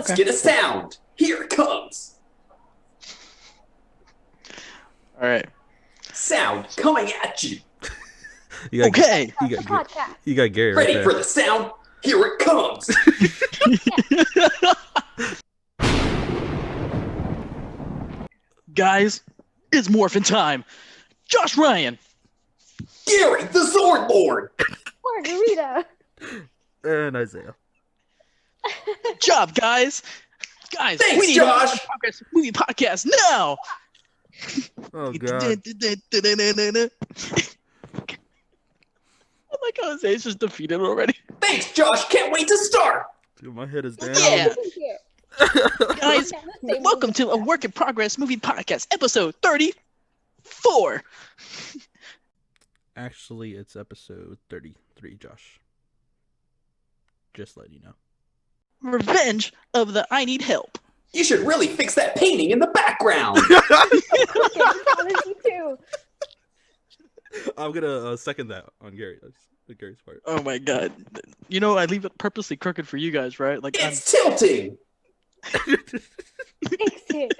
Let's get a sound. Here it comes. All right. Sound coming at you. Okay. You got Gary right Ready there. for the sound? Here it comes. Guys, it's Morphin time. Josh Ryan. Gary, the Sword Lord. Margarita. And Isaiah. Good job, guys. Guys, Thanks, we need Josh. a progress movie podcast now. Oh, God. I like how Isaiah's just defeated already. Thanks, Josh. Can't wait to start. Dude, my head is down. Yeah. Guys, Okay, let's say welcome movie to a work in progress movie podcast, episode 34. Actually, it's episode 33, Josh. Just letting you know. Revenge of the I Need Help. You should really fix that painting in the background. Me too. I'm gonna second that on Gary. That's Gary's part. Oh my god. You know, I leave it purposely crooked for you guys, right? Like It's tilting. Fix it.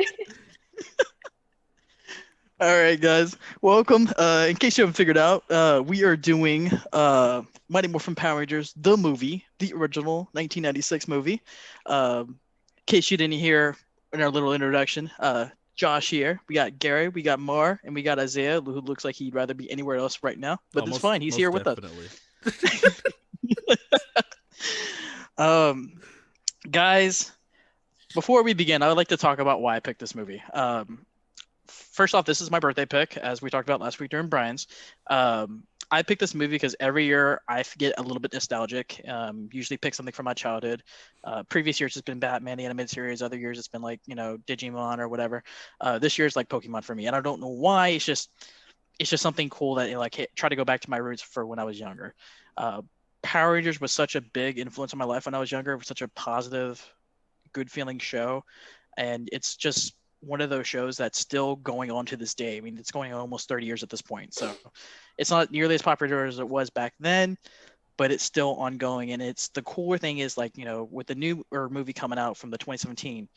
All right, guys. Welcome. In case you haven't figured out, we are doing Mighty Morphin Power Rangers, the movie, the original 1996 movie. In case you didn't hear in our little introduction, Josh here. We got Gary, we got Mar, and we got Isaiah, who looks like he'd rather be anywhere else right now. But it's fine. He's here with us. Guys, before we begin, I would like to talk about why I picked this movie. First off, this is my birthday pick, as we talked about last week during Brian's. I picked this movie because every year I get a little bit nostalgic. Usually pick something from my childhood. Previous years it's been Batman, the animated series. Other years it's been like, Digimon or whatever. This year it's like Pokemon for me, and I don't know why. It's just something cool that try to go back to my roots for when I was younger. Power Rangers was such a big influence on my life when I was younger. It was such a positive, good feeling show, and it's just one of those shows that's still going on to this day. I mean, it's going on almost 30 years at this point. So it's not nearly as popular as it was back then, but it's still ongoing. And it's the cooler thing is with the new movie coming out from the 2017,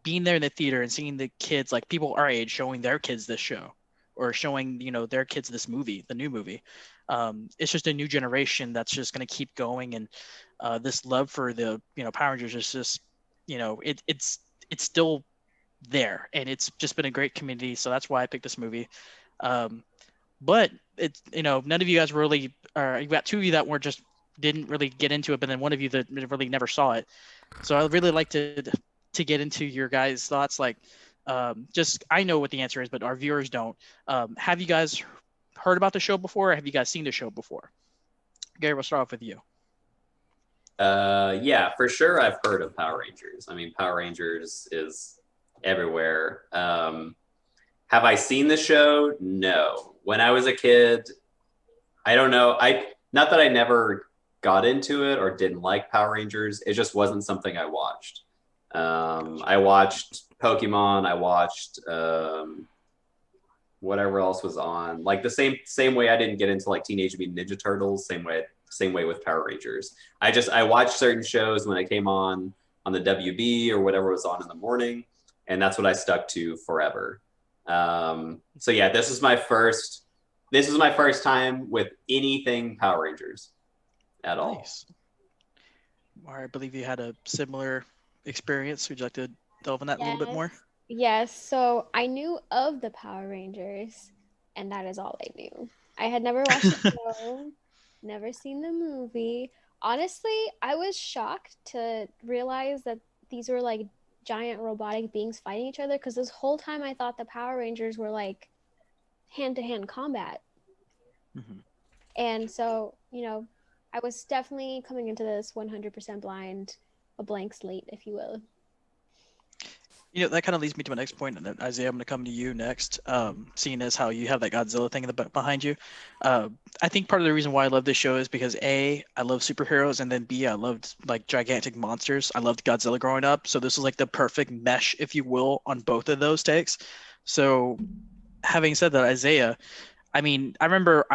being there in the theater and seeing the kids, like people our age, showing their kids this show or showing, their kids this movie, the new movie. It's just a new generation that's just going to keep going. And this love for the, Power Rangers is just, it's still there, and it's just been a great community, so that's why I picked this movie. But it's none of you guys really you got two of you that didn't really get into it, but then one of you that really never saw it. So I'd really like to get into your guys' thoughts. Like just I know what the answer is, but our viewers don't. Have you guys heard about the show before, or have you guys seen the show before? Gary, we'll start off with you. Yeah, for sure I've heard of Power Rangers. I mean, Power Rangers is everywhere. Have I seen the show? No. When I was a kid, I don't know. Not that I never got into it or didn't like Power Rangers. It just wasn't something I watched. I watched Pokemon. I watched whatever else was on. Like the same way I didn't get into like Teenage Mutant Ninja Turtles. Same way with Power Rangers. I watched certain shows when I came on the WB or whatever was on in the morning. And that's what I stuck to forever. So yeah, this is my first time with anything Power Rangers at all. Nice. I believe you had a similar experience. Would you like to delve in that a little bit more? Yes. So I knew of the Power Rangers, and that is all I knew. I had never watched the show, never seen the movie. Honestly, I was shocked to realize that these were like giant robotic beings fighting each other, because this whole time I thought the Power Rangers were like hand-to-hand combat. Mm-hmm. And so I was definitely coming into this 100% blind, a blank slate, if you will. That kind of leads me to my next point, and then Isaiah, I'm going to come to you next. Seeing as how you have that Godzilla thing behind you, I think part of the reason why I love this show is because A, I love superheroes, and then B, I loved like gigantic monsters. I loved Godzilla growing up, so this is like the perfect mesh, if you will, on both of those takes. So, having said that, Isaiah, I mean, I remember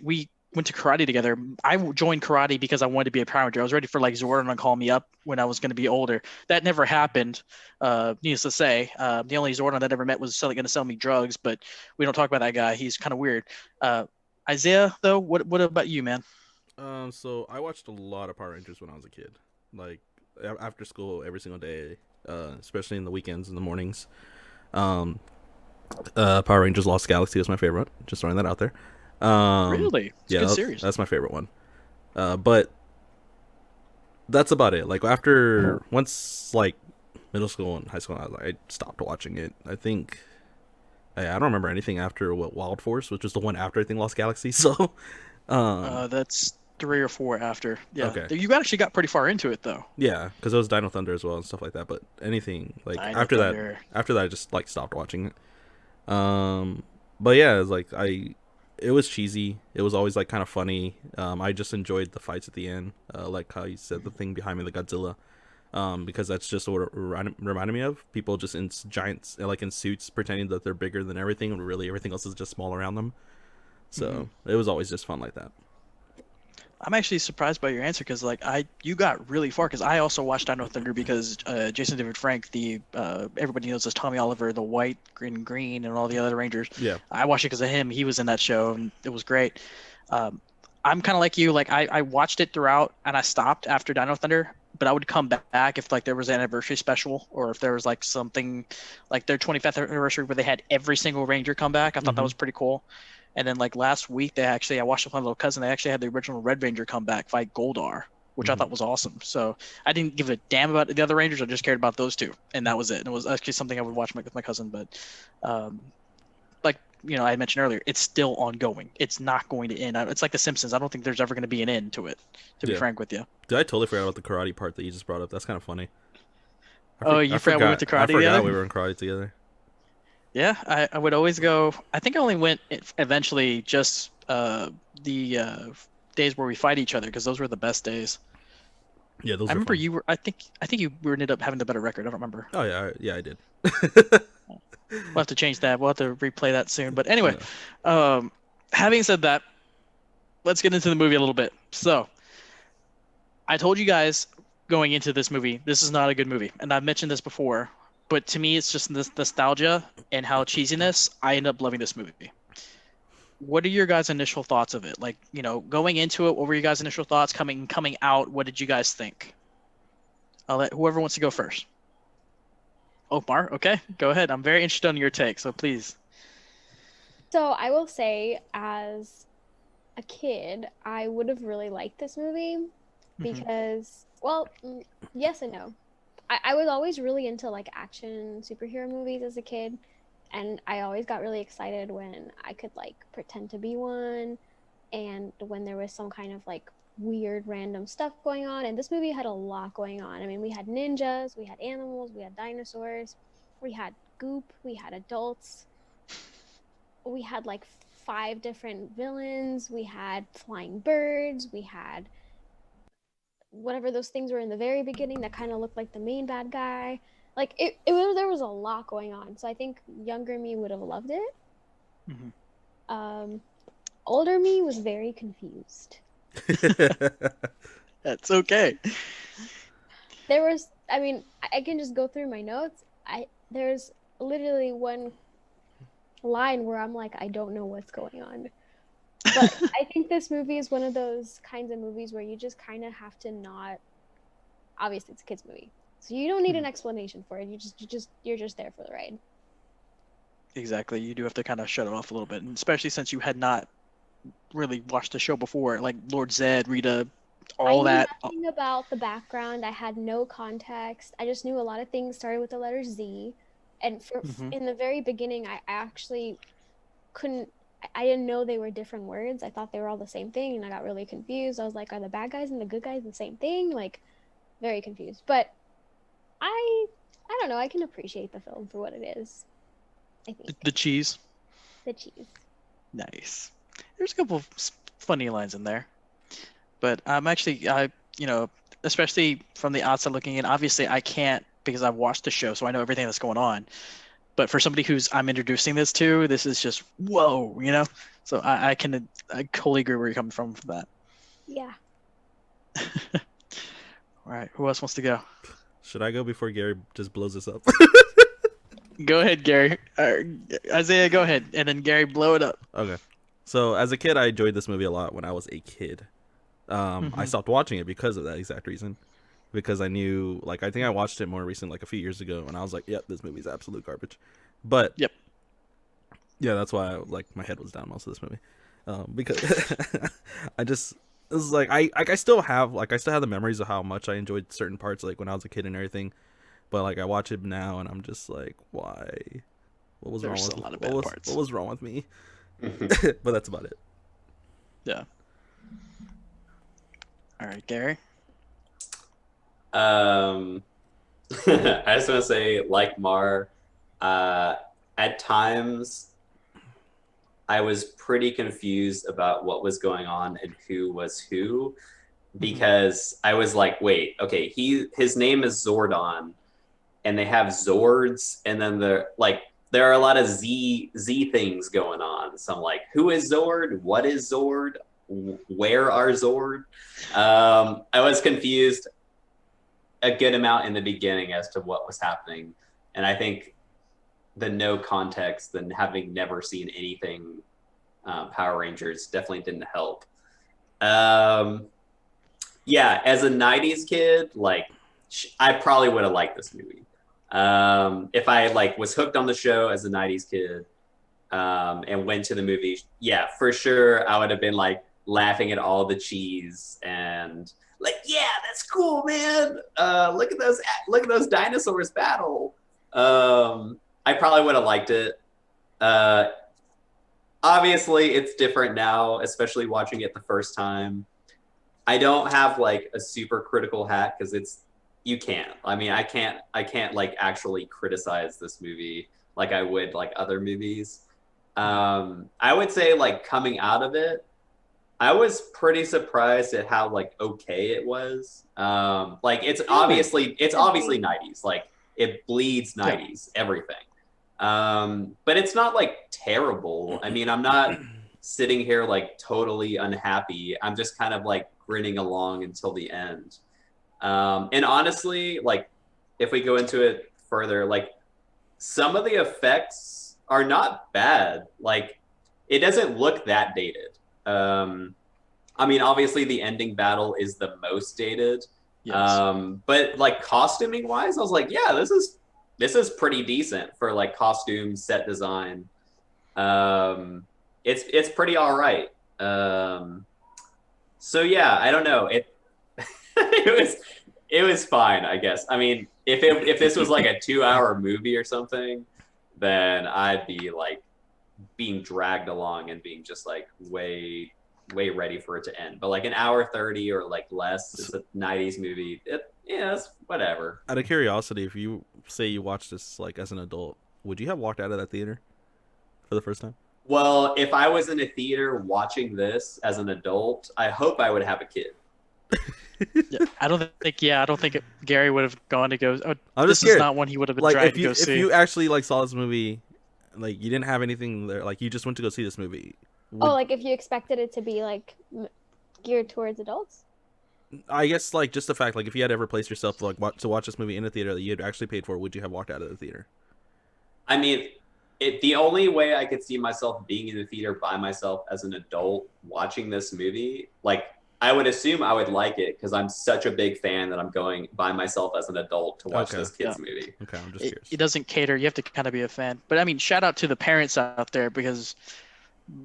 we went to karate together. I joined karate because I wanted to be a Power Ranger. I was ready for like Zordon to call me up when I was going to be older. That never happened. Needless to say, the only Zordon that ever met was going to sell me drugs, but we don't talk about that guy. He's kind of weird. Isaiah, though, what about you, man? So I watched a lot of Power Rangers when I was a kid, like after school every single day, especially in the weekends and the mornings. Um, Power Rangers Lost Galaxy was my favorite. Just throwing that out there. Really? It's a Yeah, good series. that's my favorite one. But that's about it. Like after once like middle school and high school, I stopped watching it. I think I don't remember anything after Wild Force, which was the one after I think Lost Galaxy. So, That's 3 or 4 after. Yeah, okay, you actually got pretty far into it though. yeah, because it was Dino Thunder as well and stuff like that. But anything like Dino Thunder. after that, I just like stopped watching it. But yeah, it's like it was cheesy. It was always like kind of funny. I just enjoyed the fights at the end, like how you said the thing behind me, the Godzilla. Because that's just what it reminded me of. People just in giants, like in suits, pretending that they're bigger than everything, and really everything else is just small around them. So it was always just fun like that. I'm actually surprised by your answer because you got really far because I also watched Dino Thunder because Jason David Frank, the everybody knows as Tommy Oliver, the white, green, and all the other Rangers. Yeah. I watched it because of him. He was in that show and it was great. I'm kind of like you. Like I watched it throughout and I stopped after Dino Thunder, but I would come back if like there was an anniversary special or if there was like something like their 25th anniversary where they had every single Ranger come back. I thought that was pretty cool. And then like last week, I watched with my little cousin. They actually had the original Red Ranger come back, fight Goldar, which I thought was awesome. So I didn't give a damn about the other Rangers. I just cared about those two, and that was it. And it was actually something I would watch with my cousin. But like I mentioned earlier, it's still ongoing. It's not going to end. It's like The Simpsons. I don't think there's ever going to be an end to it. To be frank with you. Dude, I totally forgot about the karate part that you just brought up. That's kind of funny. You forgot we went to karate together? I forgot we were in karate together. Yeah, I would always go. I think I only went eventually just the days where we fight each other because those were the best days. Yeah, those. I remember fun. you were. I think you ended up having the better record. I don't remember. Oh yeah, I did. We'll have to change that. We'll have to replay that soon. But anyway, having said that, let's get into the movie a little bit. So, I told you guys going into this movie, this is not a good movie, and I've mentioned this before. But to me, it's just this nostalgia and how cheesiness. I end up loving this movie. What are your guys' initial thoughts of it? Like, going into it, what were your guys' initial thoughts? Coming out, what did you guys think? I'll let whoever wants to go first. Omar, okay, go ahead. I'm very interested in your take, so please. So I will say, as a kid, I would have really liked this movie because, well, yes and no. I was always really into like action superhero movies as a kid, and I always got really excited when I could like pretend to be one, and when there was some kind of like weird random stuff going on. And this movie had a lot going on. I mean, we had ninjas, we had animals, we had dinosaurs, we had goop, we had adults, we had like 5 different villains, we had flying birds, we had whatever those things were in the very beginning that kind of looked like the main bad guy. Like there was a lot going on. So I think younger me would have loved it. Older me was very confused. That's okay. There was, I mean, I can just go through my notes. There's literally one line where I'm like, I don't know what's going on. But I think this movie is one of those kinds of movies where you just kind of have to not. Obviously, it's a kids' movie, so you don't need an explanation for it. You're just there for the ride. Exactly. You do have to kind of shut it off a little bit, and especially since you had not really watched the show before, like Lord Zed, Rita, all that. I knew nothing about the background. I had no context. I just knew a lot of things started with the letter Z, and in the very beginning, I actually couldn't. I didn't know they were different words. I thought they were all the same thing, and I got really confused. I was like, are the bad guys and the good guys the same thing? Like, very confused. But I don't know. I can appreciate the film for what it is, I think. The cheese. The cheese. Nice. There's a couple of funny lines in there. But I'm actually, especially from the outside looking in, obviously I can't, because I've watched the show, so I know everything that's going on. But for somebody I'm introducing this to, this is just whoa, you know. So I totally agree where you're coming from for that. Yeah. All right, who else wants to go? Should I go before Gary just blows this up? Go ahead, Gary. Isaiah, go ahead, and then Gary, blow it up. Okay. So as a kid, I enjoyed this movie a lot when I was a kid. I stopped watching it because of that exact reason. Because I knew, like, I think I watched it more recent, like a few years ago, and I was like, yep, this movie's absolute garbage. But Yep. yeah, that's why like my head was down most of this movie, because I just it was like I still have the memories of how much I enjoyed certain parts, like when I was a kid and everything. But like I watch it now and I'm just like, why? What was There's wrong a with lot of what bad was parts. what was wrong with me? But that's about it. Yeah. All right, Gary. I just want to say, like Mar, at times I was pretty confused about what was going on and who was who, because I was like, wait, okay, his name is Zordon, and they have Zords, and then there are a lot of Z things going on. So I'm like, who is Zord? What is Zord? Where are Zord? I was confused a good amount in the beginning as to what was happening, and I think the no context and having never seen anything Power Rangers definitely didn't help. Yeah, as a '90s kid, like I probably would have liked this movie. If I like was hooked on the show as a '90s kid, and went to the movie, yeah, for sure, I would have been like laughing at all the cheese and like, yeah, that's cool, man. Look at those dinosaurs battle. I probably would have liked it. Uh, Obviously, it's different now, especially watching it the first time. I don't have like a super critical hat because you can't. I mean, I can't like actually criticize this movie like I would like other movies. I would say like coming out of it, I was pretty surprised at how like okay it was. Like it's obviously Agreed. '90s. Like it bleeds Yeah. '90s everything. But it's not like terrible. I mean, I'm not sitting here like totally unhappy. I'm just kind of like grinning along until the end. And honestly, like if we go into it further, like some of the effects are not bad. Like it doesn't look that dated. I mean, obviously the ending battle is the most dated. Yes. But like costuming wise, I was like, yeah, this is pretty decent for like costume set design. It's pretty all right. So yeah, I don't know. It was fine, I guess. I mean, if this was like a 2 hour movie or something, then I'd be like being dragged along and being just like way ready for it to end. But like an hour 30 or like less, it's a '90s movie. It's whatever. Out of curiosity, if you say you watched this like as an adult, would you have walked out of that theater for the first time? Well, if I was in a theater watching this as an adult, I hope I would have a kid. Yeah. I don't think Gary would have gone to go. Oh, I'm this just is scared. not one he would have been Like dragged if you to go if see. you actually like saw this movie, like you didn't have anything there, like you just went to go see this movie. Would, Oh, like if you expected it to be like geared towards adults? I guess like just the fact like if you had ever placed yourself to, like to watch this movie in a theater that you had actually paid for, would you have walked out of the theater? I mean, the only way I could see myself being in the theater by myself as an adult watching this movie, like I would assume I would like it because I'm such a big fan that I'm going by myself as an adult to watch Okay. this kids movie. Okay, I'm just it, curious. it doesn't cater. You have to kind of be a fan. But I mean, shout out to the parents out there because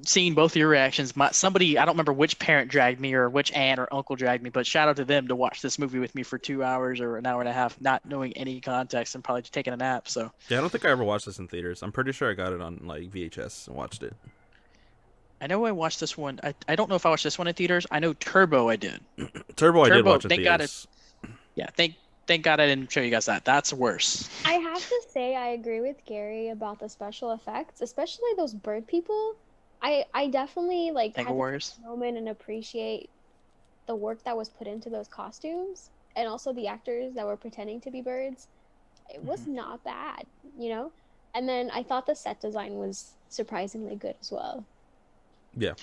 seeing both of your reactions, somebody I don't remember which parent dragged me or which aunt or uncle dragged me, but shout out to them to watch this movie with me for 2 hours or an hour and a half, not knowing any context and probably taking a nap. So Yeah, I don't think I ever watched this in theaters. I'm pretty sure I got it on like VHS and watched it. I know I watched this one. I don't know if I watched this one in theaters. I know Turbo I did. Turbo, I did Turbo, watch in thank God theaters. Yeah, thank God I didn't show you guys that. That's worse. I have to say I agree with Gary about the special effects, especially those bird people. I definitely like Tangle had to Warriors. take a moment and appreciate the work that was put into those costumes and also the actors that were pretending to be birds. It was not bad, you know? And then I thought the set design was surprisingly good as well. Yeah.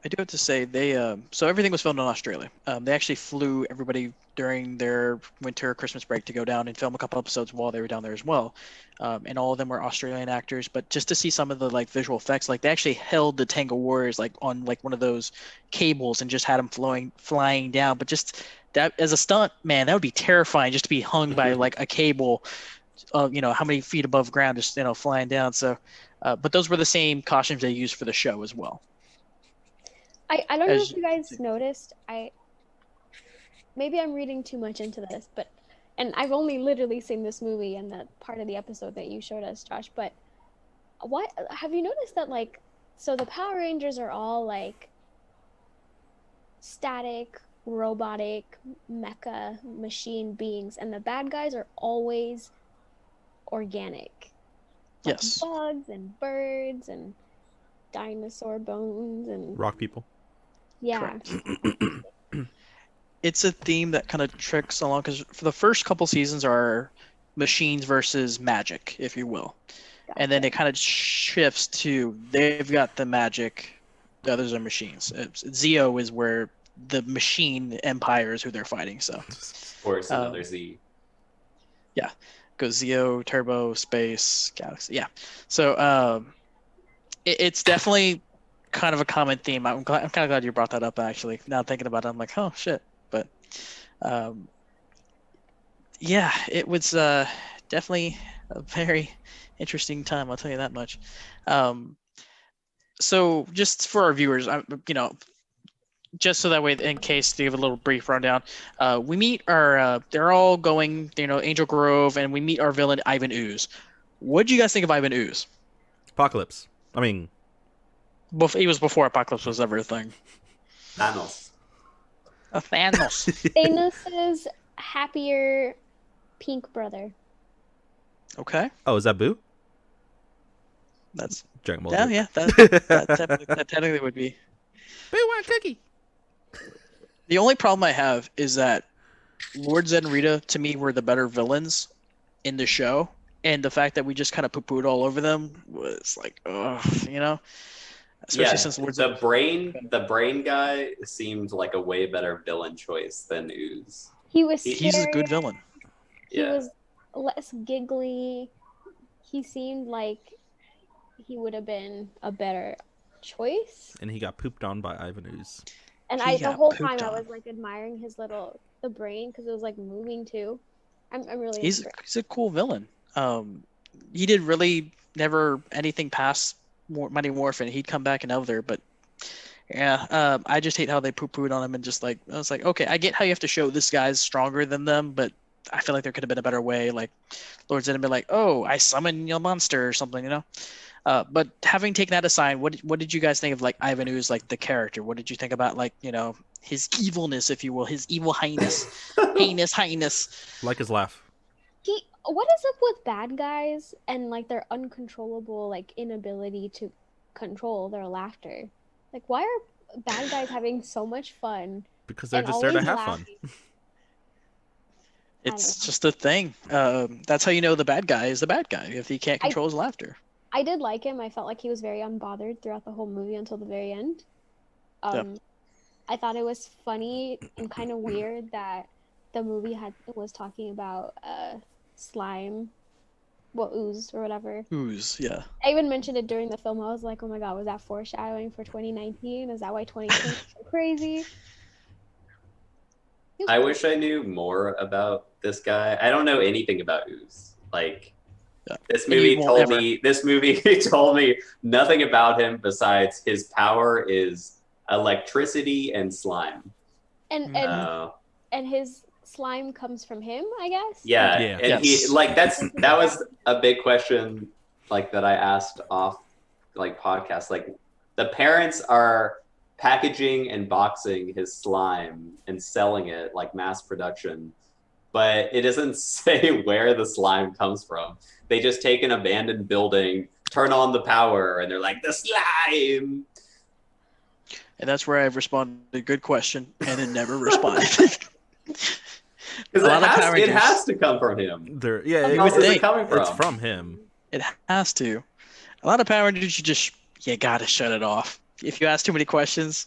I do have to say so everything was filmed in Australia. They actually flew everybody during their winter Christmas break to go down and film a couple episodes while they were down there as well. And all of them were Australian actors. But just to see some of the like visual effects, like they actually held the Tango Warriors like on like one of those cables and just had them flying down. But just that as a stunt man, that would be terrifying just to be hung by like a cable, how many feet above ground, just flying down. So, but those were the same costumes they used for the show as well. I don't know if you guys noticed. Maybe I'm reading too much into this, and I've only literally seen this movie and that part of the episode that you showed us, Josh. But what have you noticed that like, so the Power Rangers are all like static, robotic, mecha machine beings, and the bad guys are always organic. Like Yes. bugs and birds and dinosaur bones and Rock people. yeah. It's a theme that kind of tricks along because for the first couple seasons are machines versus magic, if you will. And then it kind of shifts to they've got the magic, the others are machines. Zeo is where the machine empire is who they're fighting. So, Of course, another Z. Yeah, goes Zeo, Turbo, Space, Galaxy. Yeah, so it's definitely kind of a common theme. I'm kind of glad you brought that up. Actually, now thinking about it, I'm like, oh shit. But yeah, it was definitely a very interesting time. I'll tell you that much. So just for our viewers, just so that way, in case to give a little brief rundown, we meet our. They're all going, Angel Grove, and we meet our villain Ivan Ooze. What did you guys think of Ivan Ooze? Apocalypse. I mean, He was before Apocalypse was ever a thing. Thanos. A Thanos. Thanos's happier pink brother. Okay, oh, is that Boo? that's Dragon Ball Z. yeah. That technically would be. Boo want cookie. The only problem I have is that Lord Zed and Rita, to me, were the better villains in the show, and the fact that we just kind of poo-pooed all over them was like, ugh, Especially since Lord Zed. The brain guy seemed like a way better villain choice than Ooze. He was He's a good villain. He was less giggly. He seemed like he would have been a better choice. And he got pooped on by Ivan Ooze. And the whole time I was like admiring his the brain because it was like moving too. I'm really. He's a cool villain. He did really never anything past Mighty Morphin. He'd come back and other, but yeah, I just hate how they poo-pooed on him and just like I was like, okay, I get how you have to show this guy's stronger than them, but I feel like there could have been a better way. Like Lord Zed had been like, oh, I summon your monster or something, But having taken that aside, what did you guys think of like Ivan Ooze, like the character? What did you think about like his evilness, if you will, his evil highness, highness? Like his laugh. What is up with bad guys and like their uncontrollable like inability to control their laughter? Like, why are bad guys having so much fun? Because they're just there to have fun. It's just a thing. That's how you know the bad guy is the bad guy if he can't control his laughter. I did like him. I felt like he was very unbothered throughout the whole movie until the very end. I thought it was funny and kind of weird that the movie was talking about slime, ooze or whatever. Ooze, yeah. I even mentioned it during the film. I was like, oh my god, was that foreshadowing for 2019? Is that why 2020 is so crazy? I wish I knew more about this guy. I don't know anything about Ooze. Like, this movie told me nothing about him besides his power is electricity and slime. And his slime comes from him, I guess. Yeah. And he like that was a big question like that I asked off like podcast. Like the parents are packaging and boxing his slime and selling it like mass production, but it doesn't say where the slime comes from. They just take an abandoned building, turn on the power, and they're like, the slime! And that's where I've responded, good question, and then never responded. Because it has to come from him. It's from him. It has to. A lot of Power Rangers, you gotta shut it off. If you ask too many questions,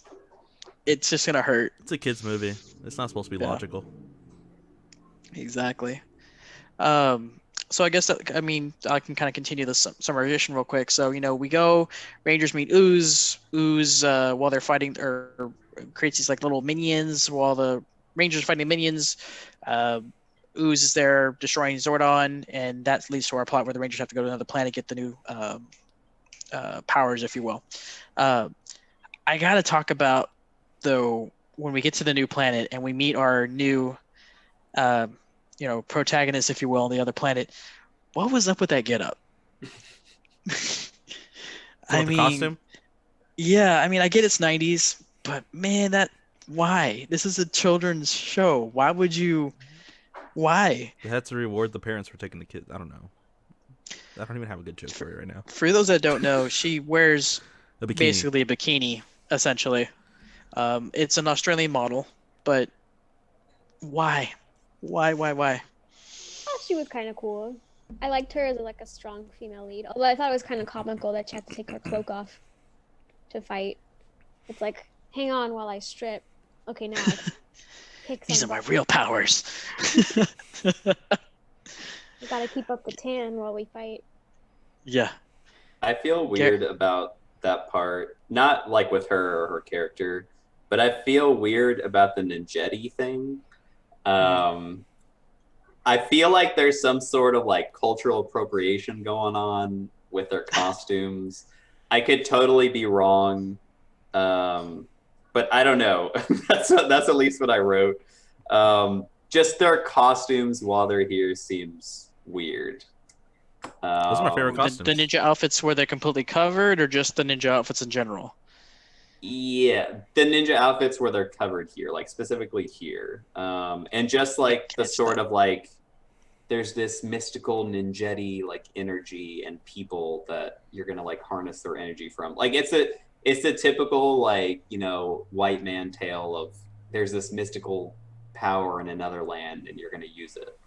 it's just gonna hurt. It's a kids movie. It's not supposed to be Yeah, logical. exactly. Um, so I guess I mean I can kind of continue the summarization real quick. So we go, Rangers meet Ooze while they're fighting, or creates these like little minions while the Rangers are fighting minions. Uh, Ooze is there destroying Zordon, and that leads to our plot where the Rangers have to go to another planet, get the new powers, if you will. Uh, I gotta talk about though when we get to the new planet and we meet our new uh, protagonist, if you will, on the other planet. What was up with that getup? So I with the mean, costume, yeah, I mean, I get it's 90s, but man, why? This is a children's show. Why? they had to reward the parents for taking the kids. I don't know. I don't even have a good joke For, for you right now. for those that don't know, she wears A bikini. basically a bikini, essentially. It's an Australian model, but why? Why? thought she was kind of cool. I liked her as like a strong female lead. Although I thought it was kind of comical that she had to take her cloak off to fight. It's like, hang on while I strip. Okay, now I can kick These are my some. real powers. We gotta keep up the tan while we fight. Yeah. I feel weird about that part. Not like with her or her character, but I feel weird about the ninjetti thing. Um, I feel like there's some sort of like cultural appropriation going on with their costumes. I could totally be wrong, but I don't know. That's at least what I wrote. Just their costumes while they're here seems weird. Those are my favorite The costumes. ninja outfits where they're completely covered, or just the ninja outfits in general? Yeah, the ninja outfits where they're covered here, like specifically here, and just like the Catch sort that. of like there's this mystical ninjetti like energy and people that you're gonna like harness their energy from. Like it's a typical like white man tale of there's this mystical power in another land and you're gonna use it.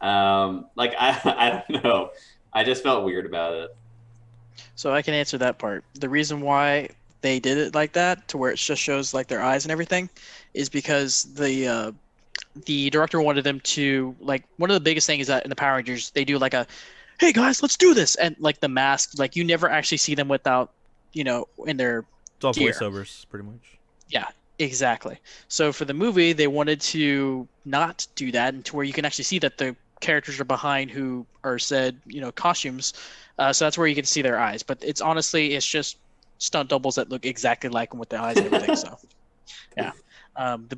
Like I don't know, I just felt weird about it. So I can answer that part. The reason why they did it like that, to where it just shows like their eyes and everything, is because the director wanted them to, like, one of the biggest things is that in the Power Rangers they do like a, hey guys, let's do this, and like the mask, like you never actually see them without, in their It's all gear. voiceovers, pretty much. Yeah, exactly. So for the movie, they wanted to not do that, and to where you can actually see that the characters are behind who are said, costumes. So that's where you can see their eyes. But it's just stunt doubles that look exactly like them with the eyes and everything. So yeah.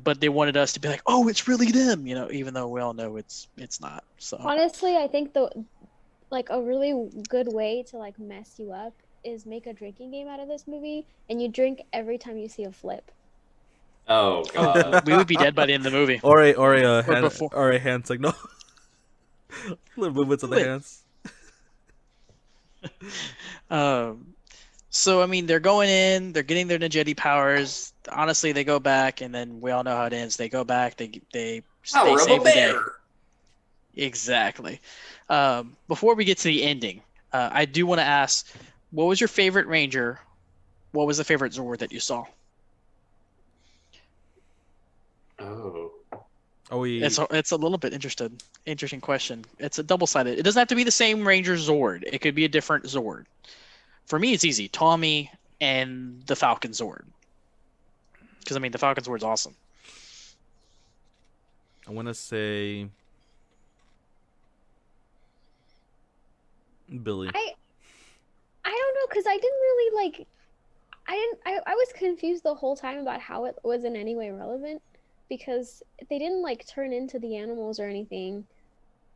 But they wanted us to be like, oh, it's really them, even though we all know it's not. So Honestly, I think a really good way to like mess you up is make a drinking game out of this movie, and you drink every time you see a flip. Oh god. we would be dead by the end of the movie. or Before. a hand signal. Little movements of the Wait. hands. Um, so I mean, they're going in, they're getting their Ninjetti powers. Honestly, they go back, and then we all know how it ends. They go back, they Power of a save the day. bear. Exactly. Before we get to the ending, I do want to ask, what was your favorite Ranger? What was the favorite Zord that you saw? Oh. Oh, we. It's a little bit interesting question. It's a double-sided. It doesn't have to be the same Ranger Zord. It could be a different Zord. For me, it's easy. Tommy and the Falcon Zord. Because I mean, the Falcon Zord's awesome. I want to say Billy. I don't know, because I didn't really like. I was confused the whole time about how it was in any way relevant, because they didn't like turn into the animals or anything.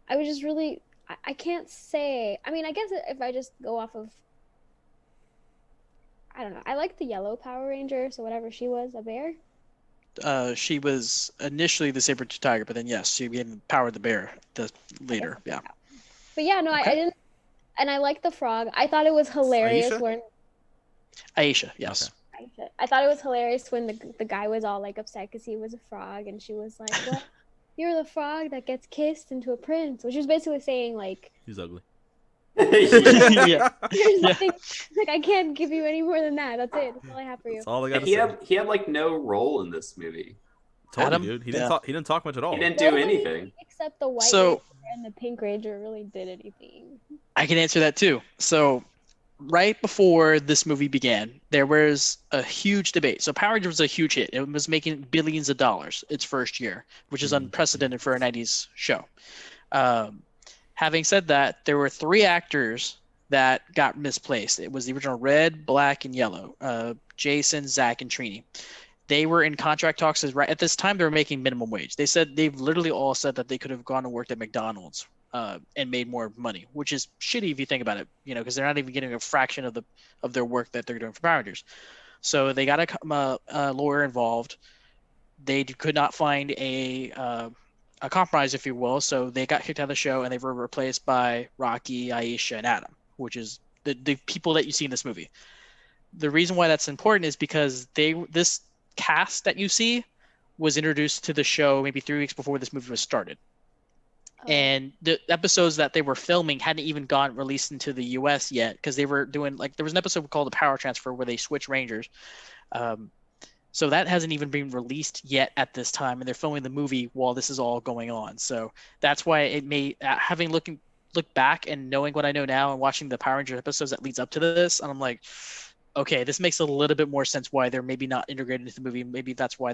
I was just really, I can't say. I mean, I guess if I just go off of, I don't know. I like the yellow Power Ranger, so whatever she was, a bear. She was initially the saber-tooth tiger, but then yes, she became Power the Bear, the leader. Yeah. But yeah, no, Okay. I didn't. And I like the frog. I thought it was hilarious Aisha? when Aisha, yes. I thought it was hilarious when the guy was all like upset because he was a frog, and she was like, "Well, you're the frog that gets kissed into a prince," which was basically saying like, He's ugly. Yeah. There's Yeah. nothing. Like I can't give you any more than that. That's it. That's all I have for you. That's all I gotta he say. had like no role in this movie. Told Adam? you, dude. He Yeah. didn't talk much at He all. didn't do Nobody anything. except the White So- Ranger and the Pink Ranger really did anything. I can answer that too. So, right before this movie began, there was a huge debate. So, Power Rangers was a huge hit. It was making billions of dollars its first year, which is unprecedented for a 90s show. Having said that, there were 3 actors that got misplaced. It was the original Red, Black, and Yellow. Jason, Zach, and Trini. They were in contract talks right at this time. They were making minimum wage. They've literally all said that they could have gone and worked at McDonald's and made more money, which is shitty if you think about it. Because they're not even getting a fraction of their work that they're doing for Power Rangers. So they got a lawyer involved. They could not find a compromise, if you will. So they got kicked out of the show, and they were replaced by Rocky, Aisha, and Adam, which is the people that you see in this movie. The reason why that's important is because this cast that you see was introduced to the show maybe 3 weeks before this movie was started. And the episodes that they were filming hadn't even gotten released into the US yet, because they were doing there was an episode called The Power Transfer where they switch Rangers. So that hasn't even been released yet at this time, and they're filming the movie while this is all going on. So that's why it may having look back and knowing what I know now and watching the Power Rangers episodes that leads up to this, and I'm like, okay, this makes a little bit more sense why they're maybe not integrated into the movie. Maybe that's why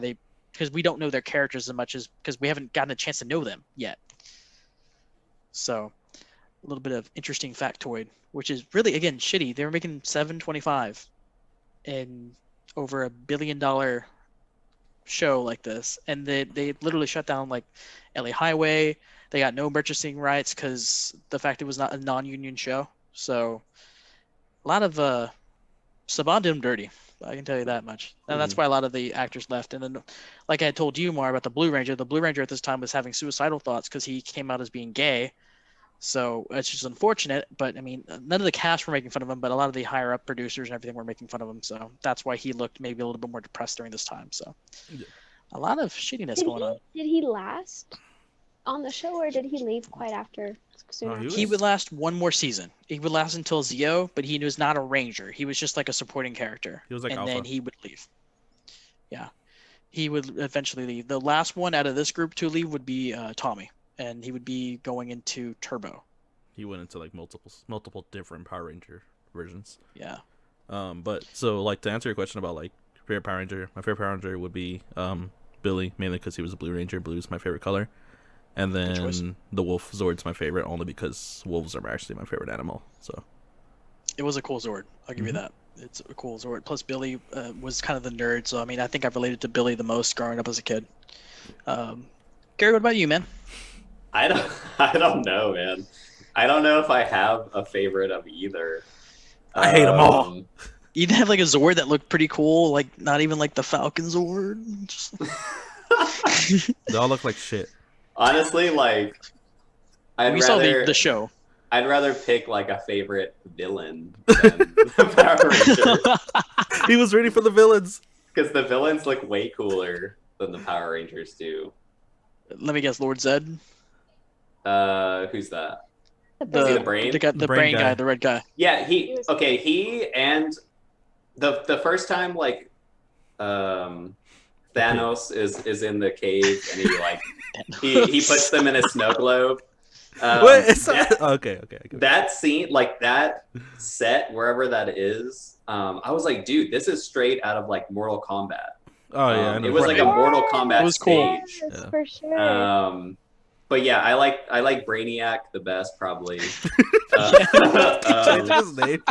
because we don't know their characters as much as because we haven't gotten a chance to know them yet. So a little bit of interesting factoid, which is really, again, shitty. They were making $725 and over $1 billion show like this. And they literally shut down like LA Highway. They got no merchandising rights because the fact it was not a non-union show. So a lot of Saban did him dirty. I can tell you that much. And that's why a lot of the actors left. And then, like I told you more about the Blue Ranger at this time was having suicidal thoughts because he came out as being gay. So it's just unfortunate. But I mean, none of the cast were making fun of him, but a lot of the higher up producers and everything were making fun of him. So that's why he looked maybe a little bit more depressed during this time. So a lot of shittiness going on. Did he last on the show, or did he leave quite after? He would last one more season. He would last until Zeo, but he was not a ranger. He was just like a supporting character. He was like and Alpha. Then he would leave. Yeah, he would eventually leave. The last one out of this group to leave would be Tommy, and he would be going into Turbo. He went into like multiple different Power Ranger versions. Yeah. But so like to answer your question about like favorite Power Ranger, my favorite Power Ranger would be Billy, mainly because he was a Blue Ranger. Blue is my favorite color. And then the Wolf Zord's my favorite, only because wolves are actually my favorite animal. So it was a cool Zord. I'll give you that. It's a cool Zord. Plus, Billy was kind of the nerd, so I mean, I think I've related to Billy the most growing up as a kid. Gary, what about you, man? I don't know, man. I don't know if I have a favorite of either. I hate them all. You didn't have like a Zord that looked pretty cool, like not even like the Falcon Zord. Just... They all look like shit. Honestly, like we saw the show. I'd rather pick like a favorite villain than Power Ranger. He was ready for the villains. Because the villains look way cooler than the Power Rangers do. Let me guess, Lord Zed. Who's that? The brain? The brain guy, the red guy. Yeah, he and the first time like Thanos is in the cave and he puts them in a snow globe. Okay. That scene, like that set, wherever that is, I was like, dude, this is straight out of like Mortal Kombat. Oh yeah, it was like a Mortal Kombat It was cool. stage. Yes, for sure. But yeah, I like Brainiac the best probably. Change his name.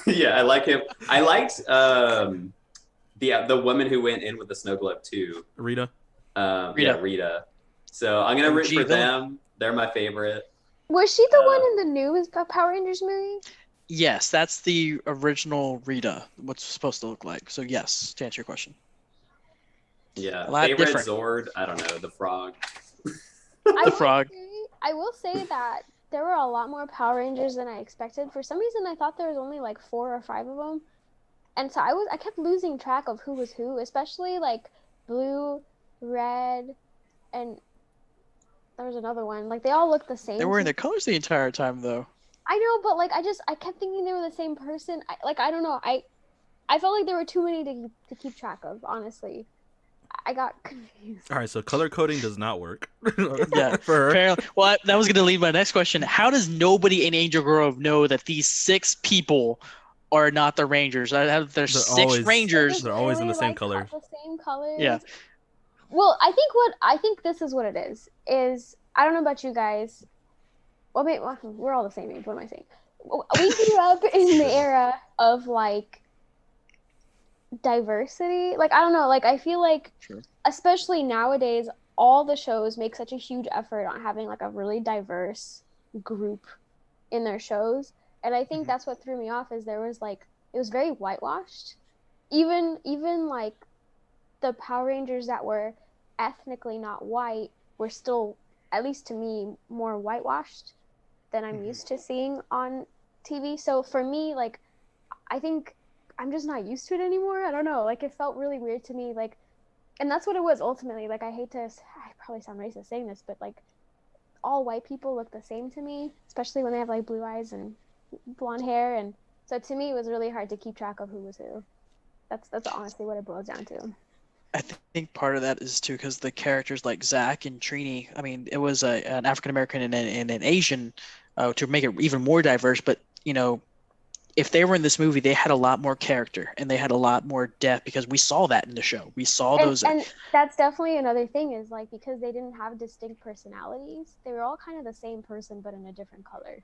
Yeah, I like him. I liked the woman who went in with the snow globe too. Rita. Yeah, Rita. So I'm gonna root for villain. them. They're my favorite. Was she the one in the new Power Rangers movie? Yes, that's the original Rita. What's supposed to look like. So yes, to answer your question. Yeah, A lot favorite different. Zord. I don't know, the frog. The frog. I will say that there were a lot more Power Rangers than I expected. For some reason, I thought there was only like 4 or 5 of them, and so I kept losing track of who was who, especially like blue, red, and there was another one. Like they all looked the same. They were wearing their colors the entire time, though. I know, but like I kept thinking they were the same person. I don't know. I felt like there were too many to keep track of. Honestly, I got confused. All right, so color coding does not work Yeah, for her. apparently. Well, that was going to lead my next question. How does nobody in Angel Grove know that these 6 people are not the Rangers? There's They're 6 always- Rangers. They're always in the same Like, color. the same colors. Yeah. Well, I think this is what it is I don't know about you guys. Well, maybe we're all the same age. What am I saying? We grew up in the era of like diversity. Like I don't know. Like I feel like, Sure. especially nowadays, all the shows make such a huge effort on having like a really diverse group in their shows, and I think that's what threw me off. Is there was like it was very whitewashed. Even like the Power Rangers that were ethnically not white were still, at least to me, more whitewashed than I'm used to seeing on TV. So for me, like, I think I'm just not used to it anymore. I don't know. Like, it felt really weird to me. Like, and that's what it was ultimately. Like, I probably sound racist saying this, but like, all white people look the same to me, especially when they have like blue eyes and blonde hair. And so to me, it was really hard to keep track of who was who. That's honestly what it boils down to. I think part of that is too because the characters like Zach and Trini. I mean, it was an African American and an Asian to make it even more diverse. But if they were in this movie, they had a lot more character and they had a lot more depth because we saw that in the show. We saw those. And that's definitely another thing is like because they didn't have distinct personalities, they were all kind of the same person but in a different color.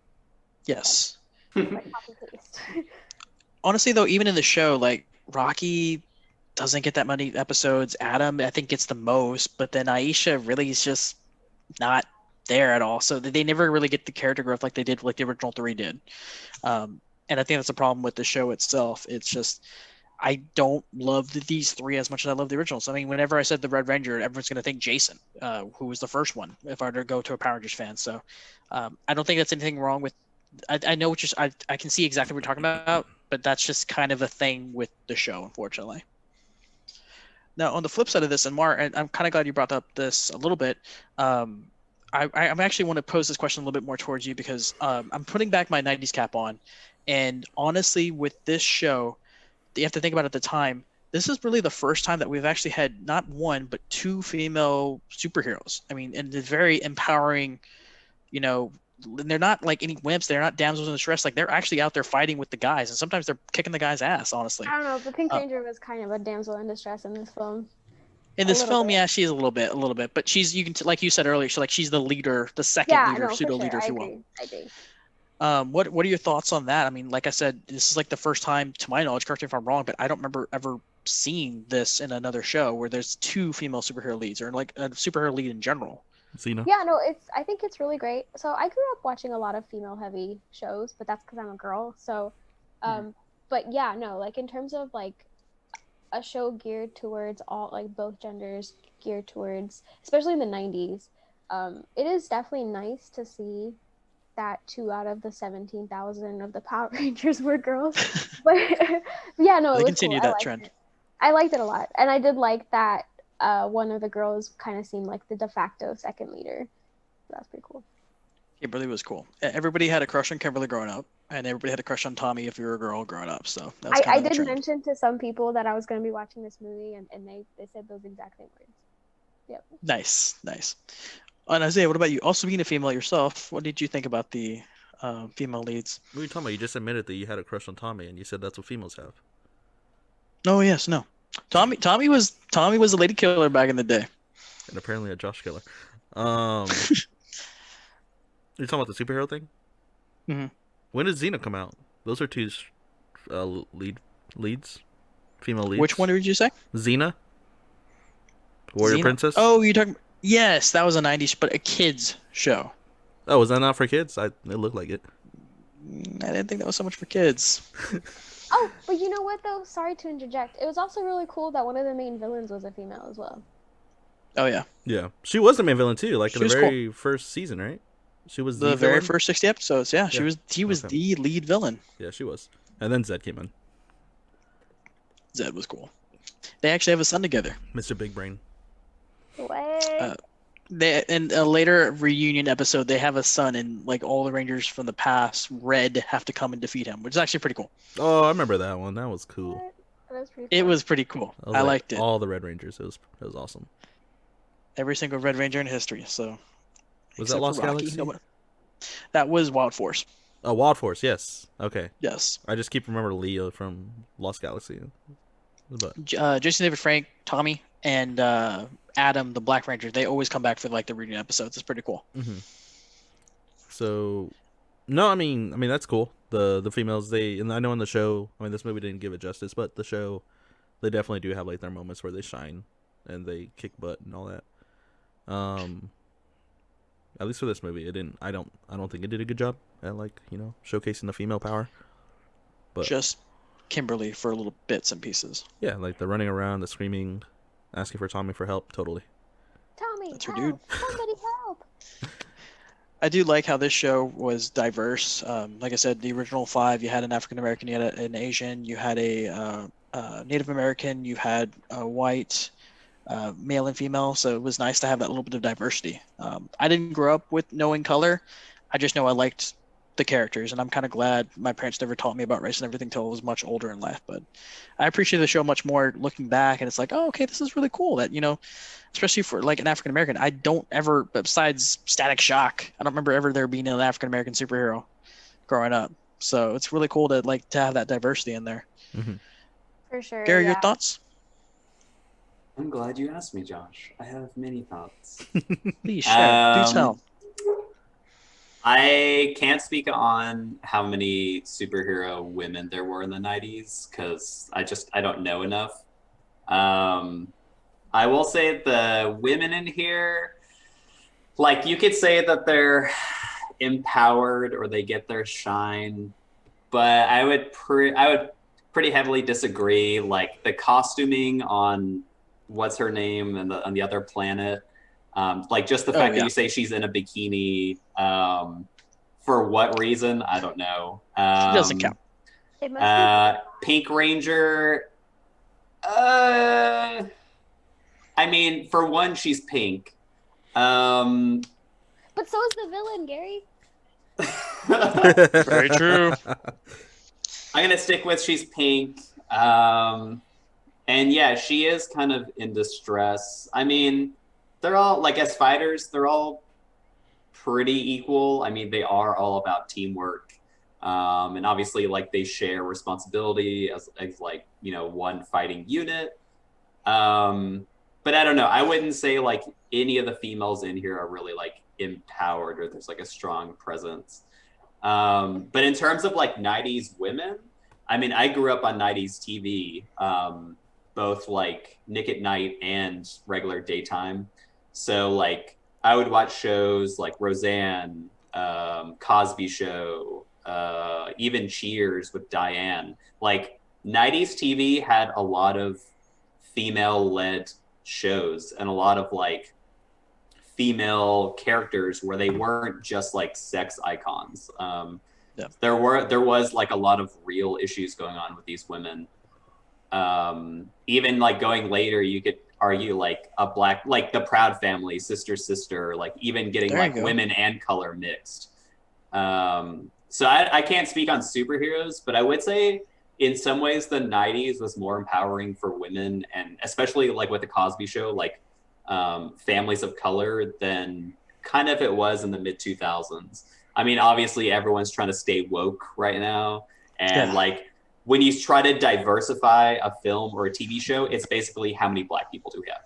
Yes. Like copy paste. Honestly, though, even in the show, like Rocky doesn't get that many episodes. Adam, I think, gets the most, but then Aisha really is just not there at all. So they never really get the character growth like they did, like the original 3 did. And I think that's a problem with the show itself. It's just I don't love these 3 as much as I love the originals. I mean, whenever I said the Red Ranger, everyone's going to think Jason, who was the first one, if I were to go to a Power Rangers fan. So I don't think that's anything wrong with. I know what I can see exactly what you're talking about, but that's just kind of a thing with the show, unfortunately. Now, on the flip side of this, and Mar, and I'm kind of glad you brought up this a little bit. I actually want to pose this question a little bit more towards you because I'm putting back my 90s cap on. And honestly, with this show, you have to think about at the time, this is really the first time that we've actually had not 1, but 2 female superheroes. I mean, and they're very empowering, they're not like any wimps. They're not damsels in distress. Like they're actually out there fighting with the guys. And sometimes they're kicking the guy's ass, honestly. I don't know. The Pink Ranger was kind of a damsel in distress in this film. In this film, yeah, she is a little bit, but she's like you said earlier, she's the leader, the second leader, pseudo leader, if you will. I agree. What are your thoughts on that? I mean, like I said, this is like the first time, to my knowledge, correct me if I'm wrong, but I don't remember ever seeing this in another show where there's 2 female superhero leads or like a superhero lead in general. Xena. Yeah, no, I think it's really great. So I grew up watching a lot of female-heavy shows, but that's because I'm a girl. So, but yeah, no, like in terms of like a show geared towards all like both genders, geared towards, especially in the 90s, it is definitely nice to see that 2 out of the 17,000 of the Power Rangers were girls. But yeah, no, They continue that trend. I liked it a lot, and I did like that one of the girls kind of seemed like the de facto second leader. So that's pretty cool. Kimberly was cool. Everybody had a crush on Kimberly growing up, and everybody had a crush on Tommy if you were a girl growing up. So that was I did mention to some people that I was going to be watching this movie, and they said those exact same words. Yep. Nice. And Isaiah, what about you? Also being a female yourself, what did you think about the female leads? What are you talking about? You just admitted that you had a crush on Tommy, and you said that's what females have. Oh yes, no. Tommy was a lady killer back in the day. And apparently a Josh killer. You're talking about the superhero thing? Mm-hmm. When did Xena come out? Those are 2 leads. Female leads. Which one did you say? Xena? Warrior Princess? Oh, you're talking... Yes, that was a 90s, but a kid's show. Oh, was that not for kids? It looked like it. I didn't think that was so much for kids. Oh, but you know what though? Sorry to interject. It was also really cool that one of the main villains was a female as well. Oh yeah. Yeah, she was the main villain too. Like in the very cool. first season, right? She was the very first 60 episodes. Yeah, yeah. She was the lead villain. Yeah, she was. And then Zed came in. Zed was cool. They actually have a son together. Mr. Big Brain. What? They in a later reunion episode, they have a son, and like all the Rangers from the past, Red, have to come and defeat him, which is actually pretty cool. Oh, I remember that one. That was cool. That's pretty It fun. was pretty cool. I was I like liked it. all the Red Rangers. It was awesome. Every single Red Ranger in history. So Was that except Lost for Rocky, Galaxy? nobody. That was Wild Force. Oh, Wild Force. Yes. Okay. Yes. I just keep remembering Leo from Lost Galaxy. But Jason David Frank, Tommy, and Adam, the Black Ranger, they always come back for like the reunion episodes. It's pretty cool. so, no, I mean that's cool. The females, and I know in the show, I mean this movie didn't give it justice, but the show, they definitely do have like their moments where they shine and they kick butt and all that. At least for this movie, it didn't. I don't think it did a good job at like showcasing the female power. But Just Kimberly for little bits and pieces. yeah, like the running around, the screaming, asking for Tommy for help, totally. Tommy, That's her help! Somebody help! I do like how this show was diverse. Like I said, the original 5, you had an African American, you had an Asian, you had a Native American, you had a white, male and female. So it was nice to have that little bit of diversity. I didn't grow up with knowing color. I just know I liked the characters, and I'm kind of glad my parents never taught me about race and everything till I was much older in life. But I appreciate the show much more looking back, and it's like, oh, okay, this is really cool that, especially for like an African American, I don't ever, besides Static Shock, I don't remember ever there being an African American superhero growing up. So it's really cool to have that diversity in there. For sure. Gary, yeah. your thoughts? I'm glad you asked me, Josh. I have many thoughts. Please share. Do tell. I can't speak on how many superhero women there were in the 90s because I don't know enough. I will say the women in here, like you could say that they're empowered or they get their shine, but I would pretty heavily disagree. Like the costuming on what's her name and on the other planet. Like just the fact that you say she's in a bikini, for what reason? I don't know. She doesn't count. It must Pink Ranger. I mean, for one, she's pink. But so is the villain, Gary. Very true. I'm gonna stick with she's pink. And yeah, she is kind of in distress. I mean, they're all like as fighters, they're all pretty equal. I mean, they are all about teamwork. And obviously like they share responsibility as like, one fighting unit. But I don't know. I wouldn't say like any of the females in here are really like empowered or there's like a strong presence. But in terms of like 90s women, I mean, I grew up on 90s TV, both like Nick at Night and regular daytime. So like I would watch shows like Roseanne, Cosby Show, even Cheers with Diane. Like 90s TV had a lot of female-led shows and a lot of like female characters where they weren't just like sex icons. Yeah. There was like a lot of real issues going on with these women. Even like going later, you could argue like like the Proud Family, sister, like even getting like women and color mixed. So I can't speak on superheroes, but I would say in some ways the 90s was more empowering for women, and especially like with the Cosby Show, like families of color than kind of it was in the mid 2000s. I mean, obviously everyone's trying to stay woke right now, and like when you try to diversify a film or a TV show, it's basically how many Black people do we have,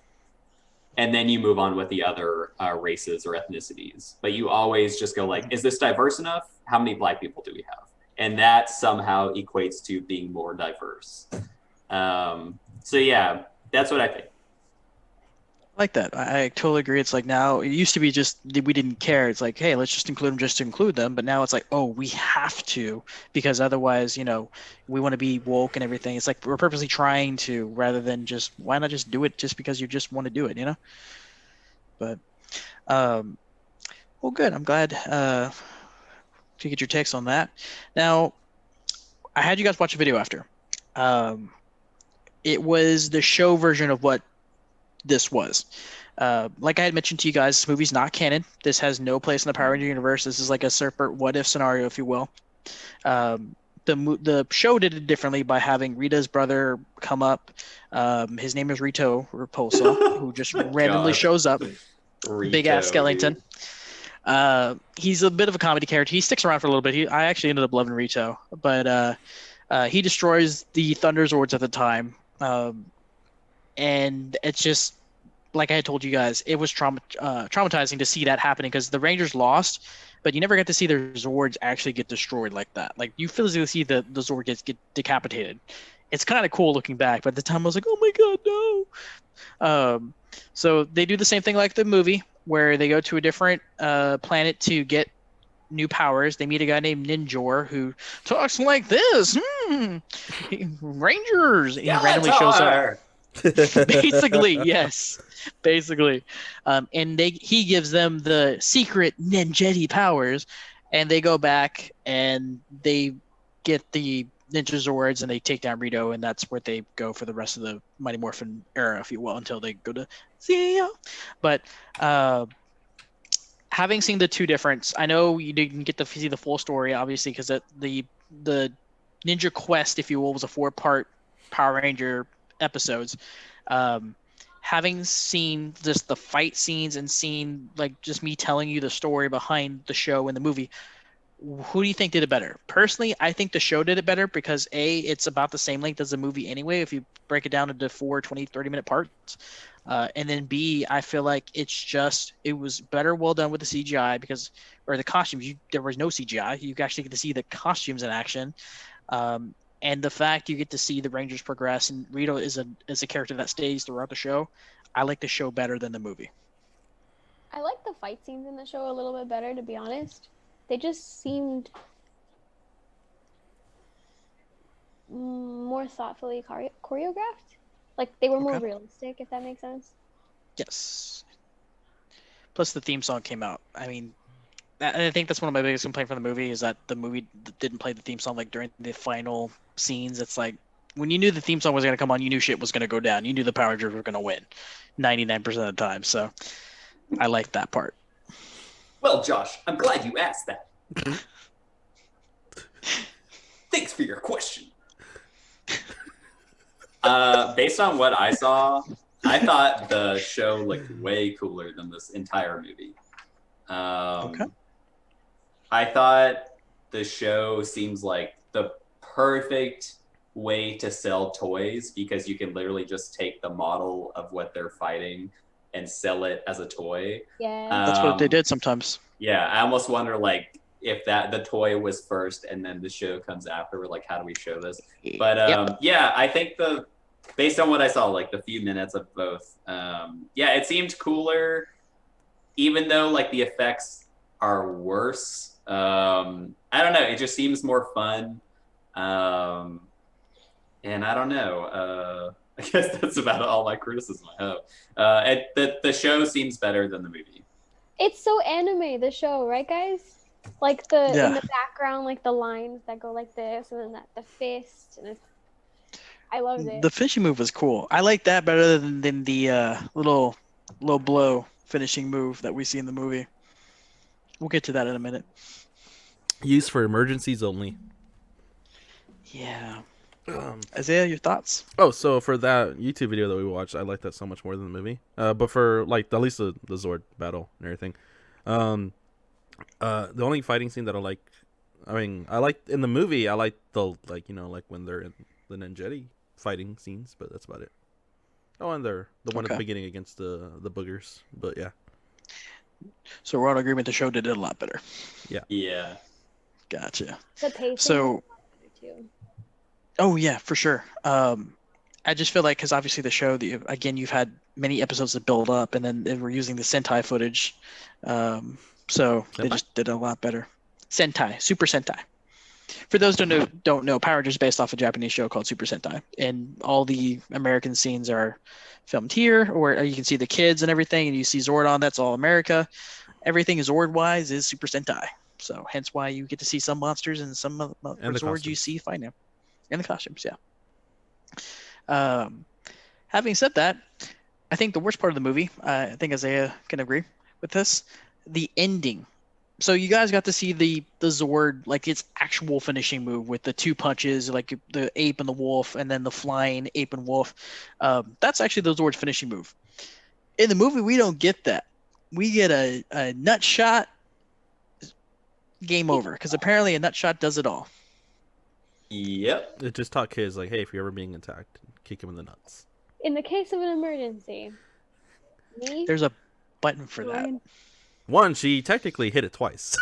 and then you move on with the other races or ethnicities. But you always just go like, is this diverse enough? How many Black people do we have? And that somehow equates to being more diverse. So yeah, that's what I think. I like that. I totally agree. It's like now it used to be just we didn't care. It's like, hey, let's just include them just to include them. But now it's like, oh, we have to because otherwise, we want to be woke and everything. It's like we're purposely trying to rather than just why not just do it just because you just want to do it, But, well, good. I'm glad to get your takes on that. Now, I had you guys watch a video after. It was the show version of what this was. Like I had mentioned to you guys, this movie's not canon. This has no place in the Power Ranger universe. This is like a separate what-if scenario, if you will. Um, the show did it differently by having Rita's brother come up. His name is Rito Repulsa, who just randomly God. shows up. Big ass Rito, skeleton. dude. He's a bit of a comedy character. He sticks around for a little bit. I actually ended up loving Rito, but he destroys the Thunder Zords at the time, and it's just like I had told you guys, it was traumatizing to see that happening because the Rangers lost, but you never get to see their Zords actually get destroyed like that. Like you physically see the Zord get decapitated. It's kind of cool looking back, but at the time I was like, oh my god, no. So they do the same thing like the movie, where they go to a different planet to get new powers. They meet a guy named Ninjor who talks like this. Rangers. And he randomly shows up. Skeletor! Basically, yes. Basically. And he gives them the secret Ninjetti powers, and they go back and they get the Ninja Zords and they take down Rito, and that's where they go for the rest of the Mighty Morphin era, if you will, until they go to Zeo. But having seen the two difference, I know you didn't get to see the full story, obviously, because the Ninja Quest, if you will, was a 4-part Power Ranger episodes. Having seen just the fight scenes and seen like just me telling you the story behind the show and the movie, who do you think did it better? Personally, I think the show did it better because A, it's about the same length as the movie anyway, if you break it down into 4 20 30-minute parts. And then B, I feel like it was better well done with the CGI or the costumes. There was no CGI. You actually get to see the costumes in action. And the fact you get to see the Rangers progress, and Rito is a character that stays throughout the show. I like the show better than the movie. I like the fight scenes in the show a little bit better, to be honest. They just seemed more thoughtfully choreographed. Like they were more realistic, if that makes sense. Yes. Plus the theme song came out. I mean, I think that's one of my biggest complaints from the movie is that the movie didn't play the theme song like during the final scenes. It's like when you knew the theme song was going to come on, you knew shit was going to go down. You knew the Power Rangers were going to win 99% of the time. So I like that part. Well, Josh, I'm glad you asked that. Thanks for your question. Based on what I saw, I thought the show looked way cooler than this entire movie. Okay. I thought the show seems like the perfect way to sell toys because you can literally just take the model of what they're fighting and sell it as a toy. Yeah. That's what they did sometimes. Yeah, I almost wonder like if the toy was first and then the show comes after. We're like, how do we show this? But yeah, I think based on what I saw, like the few minutes of both, yeah, it seemed cooler, even though like the effects are worse. I don't know. It just seems more fun. And I don't know. I guess that's about all my criticism I have. The show seems better than the movie. It's so anime, the show, right, guys? Like in the background, like the lines that go like this, and then the fist, and I loved it. The fishing move was cool. I like that better than the little low blow finishing move that we see in the movie. We'll get to that in a minute. Used for emergencies only. Yeah. Isaiah, your thoughts? Oh, so for that YouTube video that we watched, I like that so much more than the movie. But for like at least the Zord battle and everything, the only fighting scene that I like, I mean, I like in the movie, I like the like when they're in the Ninjetti fighting scenes, but that's about it. Oh, and they're the one at the beginning against the boogers, but yeah. So we're on agreement the show did it a lot better. Yeah. Yeah. The Gotcha. pacing So. too. Oh yeah, for sure. I just feel like because obviously the show, again, you've had many episodes that build up, and then they were using the Sentai footage, so they just did a lot better. Sentai, Super Sentai. For those who don't know, Power Rangers is based off a Japanese show called Super Sentai, and all the American scenes are filmed here, where you can see the kids and everything, and you see Zordon. That's all America. Everything Zord-wise is Super Sentai, so hence why you get to see some monsters and some of the Zords you see fighting them. And the costumes, yeah. Having said that, I think the worst part of the movie, I think Isaiah can agree with this, the ending. So you guys got to see the Zord, like its actual finishing move with the 2 punches, like the ape and the wolf, and then the flying ape and wolf. That's actually the Zord's finishing move. In the movie, we don't get that. We get a nut shot, game over, because apparently a nut shot does it all. Yep. It just taught kids like, hey, if you're ever being attacked, kick him in the nuts. In the case of an emergency, me. There's a button for that. Ryan, One, she technically hit it twice.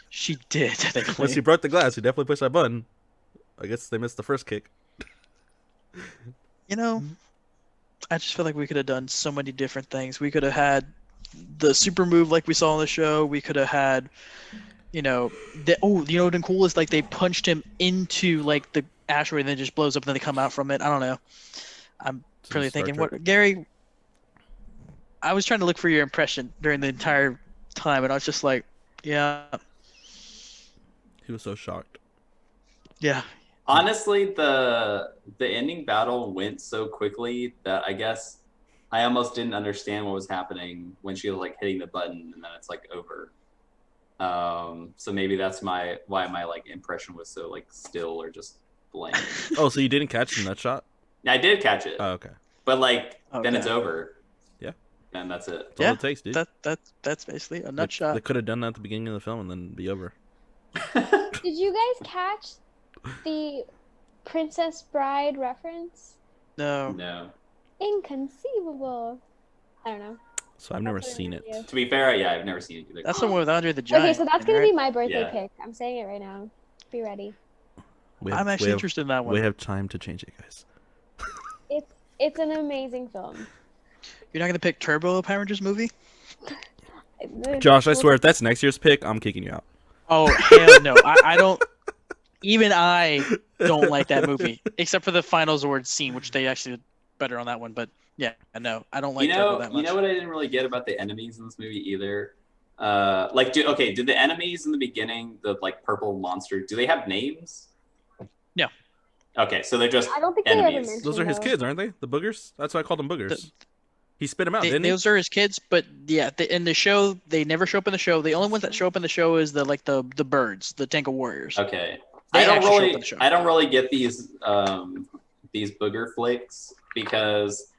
She did. When she Technically. broke the glass, she definitely pushed that button. I guess they missed the first kick. You know, I just feel like we could have done so many different things. We could have had the super move like we saw on the show. We could have had, you know, you know what's cool is like they punched him into like the asteroid and then it just blows up and then they come out from it. I don't know. I'm really Star thinking, Trek. what, Gary? I was trying to look for your impression during the entire time, and I was just like, yeah, He was so shocked. yeah. Honestly, the ending battle went so quickly that I guess I almost didn't understand what was happening when she was like hitting the button and then it's like over. So maybe that's why my like impression was so like still or just blank. Oh, so you didn't catch the nut shot? I did catch it, Oh, okay. but like then Okay. it's over. Yeah. And that's it. That's all it takes, dude. That's basically a They nut shot. could have done that at the beginning of the film and then be over. did you guys catch the Princess Bride reference? No. No. Inconceivable. I don't know. So I've never That's what seen I it. remember. To be fair, yeah, I've never seen it either. That's the one with Andre the Giant. Okay, so that's gonna right? be my birthday Yeah. pick. I'm saying it right now. Be ready. I'm actually interested in that one. We have time to change it, guys. It's an amazing film. You're not gonna pick Turbo, a Power Rangers movie? Josh, I swear, if that's next year's pick, I'm kicking you out. Oh hell no! I don't. Even I don't like that movie, except for the final Zord scene, which they actually did better on that one. But yeah, no, I don't like Turbo that much. You know what I didn't really get about the enemies in this movie either? Like, did the enemies in the beginning, the like purple monster, do they have names? No. Okay, so they're just I don't think they ever enemies. mentioned Those are his those. kids, aren't they? The boogers? That's why I called them boogers. He spit them out, didn't he? Those are his kids, but yeah, in the show they never show up in the show. The only ones that show up in the show is the birds, the Tank of Warriors. Okay. They I don't actually show up really in the show. I don't really get these booger flicks because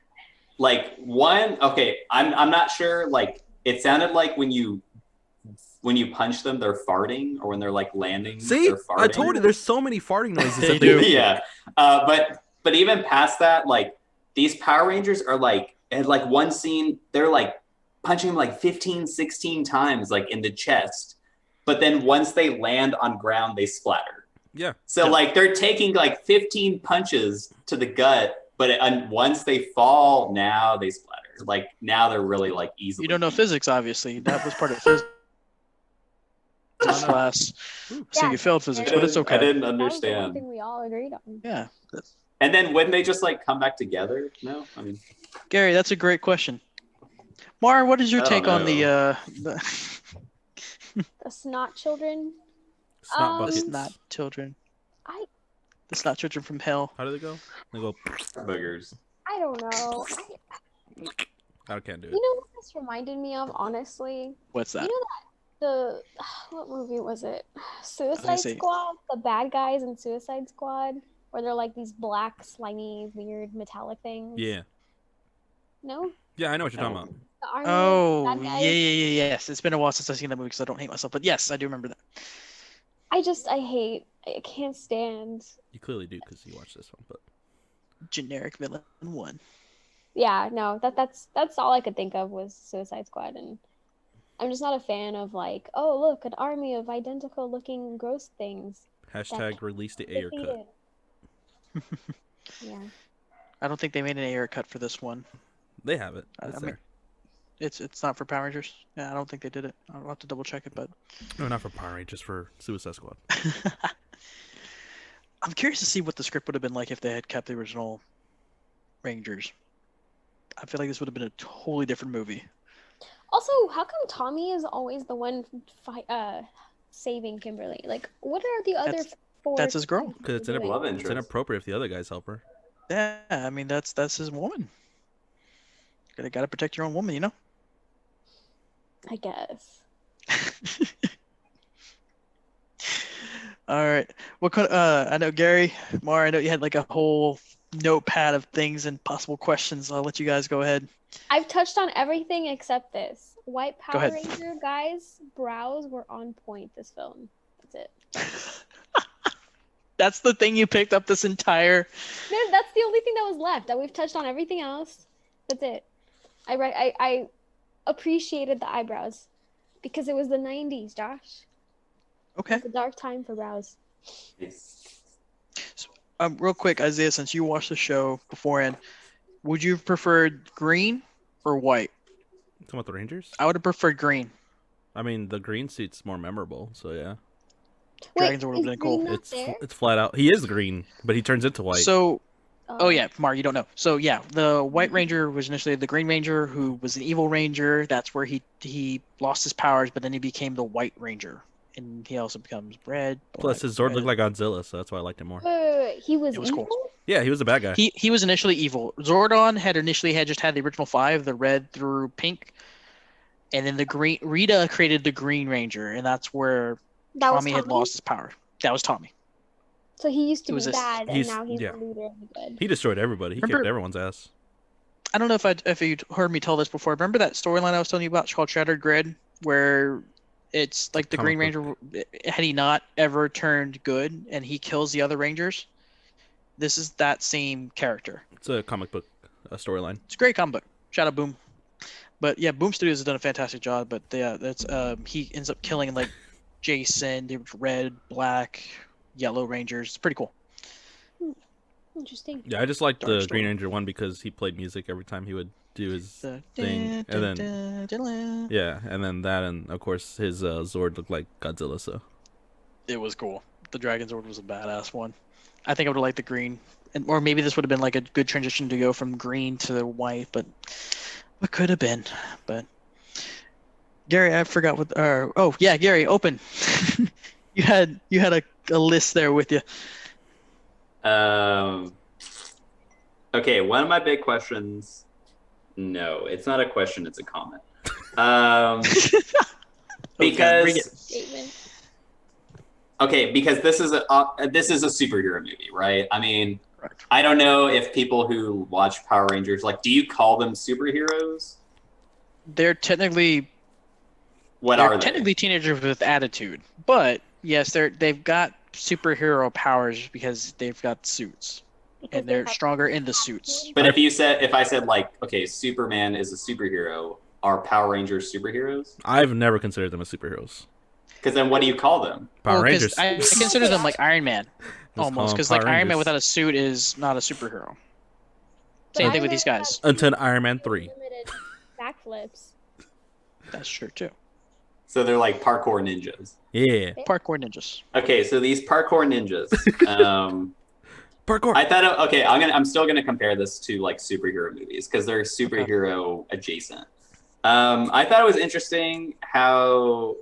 like one, okay, I'm not sure, like it sounded like when you punch them they're farting, or when they're like landing See? they're farting. I told you there's so many farting noises. They that do. Yeah. But even past that, like these Power Rangers are like, in like one scene they're like punching him like 15 16 times like in the chest, but then once they land on ground they splatter. Yeah. So Yeah. like they're taking like 15 punches to the gut, but once they fall, now they splatter. Like now they're really like easily. You don't know physics, obviously. That was part of physics class. So Yeah. you failed physics, I but it's didn't- okay. I didn't That was the one understand. thing we all agreed on. Yeah. And then wouldn't they just like come back together? No, I mean, Gary, that's a great question. Mar, what is your I don't take on the The Snot Children. Snot the buckets. snot children? I The snot children from hell. How do they go? They go. boogers. I don't know. I can't do it. You know what this reminded me of, honestly? What's that? You know the what movie was it? Suicide see. Squad. The bad guys in Suicide Squad, where they're like these black, slimy, weird, metallic things. Yeah. No. Yeah, I know what you're talking Oh. about. The army Oh, bad yeah, guys. yes. It's been a while since I've seen that movie because I don't hate myself. But yes, I do remember that. I can't stand. You clearly do because you watched this one, but Generic villain one. Yeah, no, that's all I could think of was Suicide Squad, and I'm just not a fan of like, oh look, an army of identical looking gross things. hashtag release the Ayer cut. Defeated. Yeah. I don't think they made an air cut for this one. They have it. I It's mean- there. It's not for Power Rangers. Yeah, I don't think they did it. I'll have to double check it, but No, not for Power Rangers, for Suicide Squad. I'm curious to see what the script would have been like if they had kept the original Rangers. I feel like this would have been a totally different movie. Also, how come Tommy is always the one saving Kimberly? Like, what are the other four? that's his girl. Because Love it's interest. inappropriate if the other guys help her. Yeah, I mean that's his woman. Gotta protect your own woman, you know. I guess. All right. What kind? I know Gary, Mar. I know you had like a whole notepad of things and possible questions. I'll let you guys go ahead. I've touched on everything except this. White Go Power ahead. Ranger guys' brows were on point this film. That's it. That's the thing you picked up this entire. That's the only thing that was left. That we've touched on everything else. That's it. I appreciated the eyebrows because it was the 90s, Josh. Okay. It's a dark time for brows. Real quick, Isaiah, since you watched the show beforehand, would you have preferred green or white? Talking about the Rangers? I would have preferred green. I mean, the green suit's more memorable, so yeah. Dragons would have is been cool. Green not there? It's flat out. He is green, but he turns into white. So, oh yeah, Mar, you don't know. So yeah, the White Ranger was initially the Green Ranger, who was an evil ranger. That's where he lost his powers, but then he became the White Ranger, and he also becomes red. Plus, his Zord looked like Godzilla, so that's why I liked him more. He was It was evil? cool. Yeah, he was a bad guy. He was initially evil. Zordon had initially just had the original 5, the red through pink, and then the green. Rita created the Green Ranger, and that's where That was Tommy had lost his power. That was Tommy. So he used to It was be a- bad, and he's- now he's yeah. the leader of the good. He destroyed everybody. He Remember- kicked everyone's ass. I don't know if you heard me tell this before. Remember that storyline I was telling you about called Shattered Grid, where it's like the Comic Green book. Ranger, had he not ever turned good, and he kills the other Rangers. This is that same character. It's a comic book storyline. It's a great comic book. Shout out Boom. But yeah, Boom Studios has done a fantastic job. But yeah, that's he ends up killing like Jason, the red, black, yellow Rangers. It's pretty cool. Interesting. Yeah, I just liked Dark the story. Green Ranger one because he played music every time he would do his The thing, and then yeah, and then that, and of course his Zord looked like Godzilla. So it was cool. The Dragon Zord was a badass one. I think I would have liked the green, or maybe this would have been like a good transition to go from green to white, but what could have been. But Gary, I forgot what. Oh yeah, Gary, open. you had a list there with you. Okay, one of my big questions. No, it's not a question; it's a comment. bring it. Statement. Because this is a superhero movie, right? I mean, Correct. I don't know if people who watch Power Rangers, like, do you call them superheroes? They're technically What they're are they? technically teenagers with attitude, but yes, they've got superhero powers because they've got suits. Because And they're they have stronger in the suits. attitude. But if I said like, okay, Superman is a superhero, are Power Rangers superheroes? I've never considered them as superheroes. Because then what do you call them? Power Well, 'cause Rangers. I consider them like Iron Man, call almost, them because Power like Iron Man Rangers. without a suit is not a superhero. But Same thing Iron with these Man guys. has Until Iron Man 3. Limited backflips. That's true too. So they're like parkour ninjas. Yeah. Parkour ninjas. Okay, so these parkour ninjas. Parkour. I thought, okay, I'm still gonna compare this to like superhero movies because they're superhero adjacent. I thought it was interesting how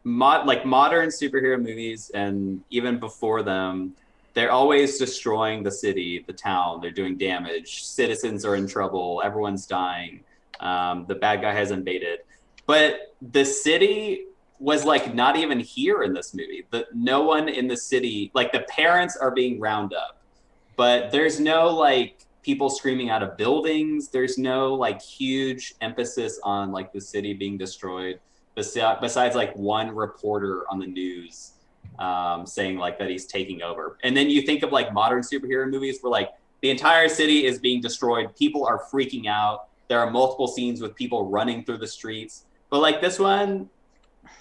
modern superhero movies, and even before them, they're always destroying the city, the town. They're doing damage. Citizens are in trouble. Everyone's dying. The bad guy has invaded, but the city was like not even here in this movie. No one in the city, like the parents are being rounded up, but there's no like people screaming out of buildings. There's no like huge emphasis on like the city being destroyed. Besides like one reporter on the news saying like that he's taking over. And then you think of like modern superhero movies where like the entire city is being destroyed. People are freaking out. There are multiple scenes with people running through the streets. But like this one,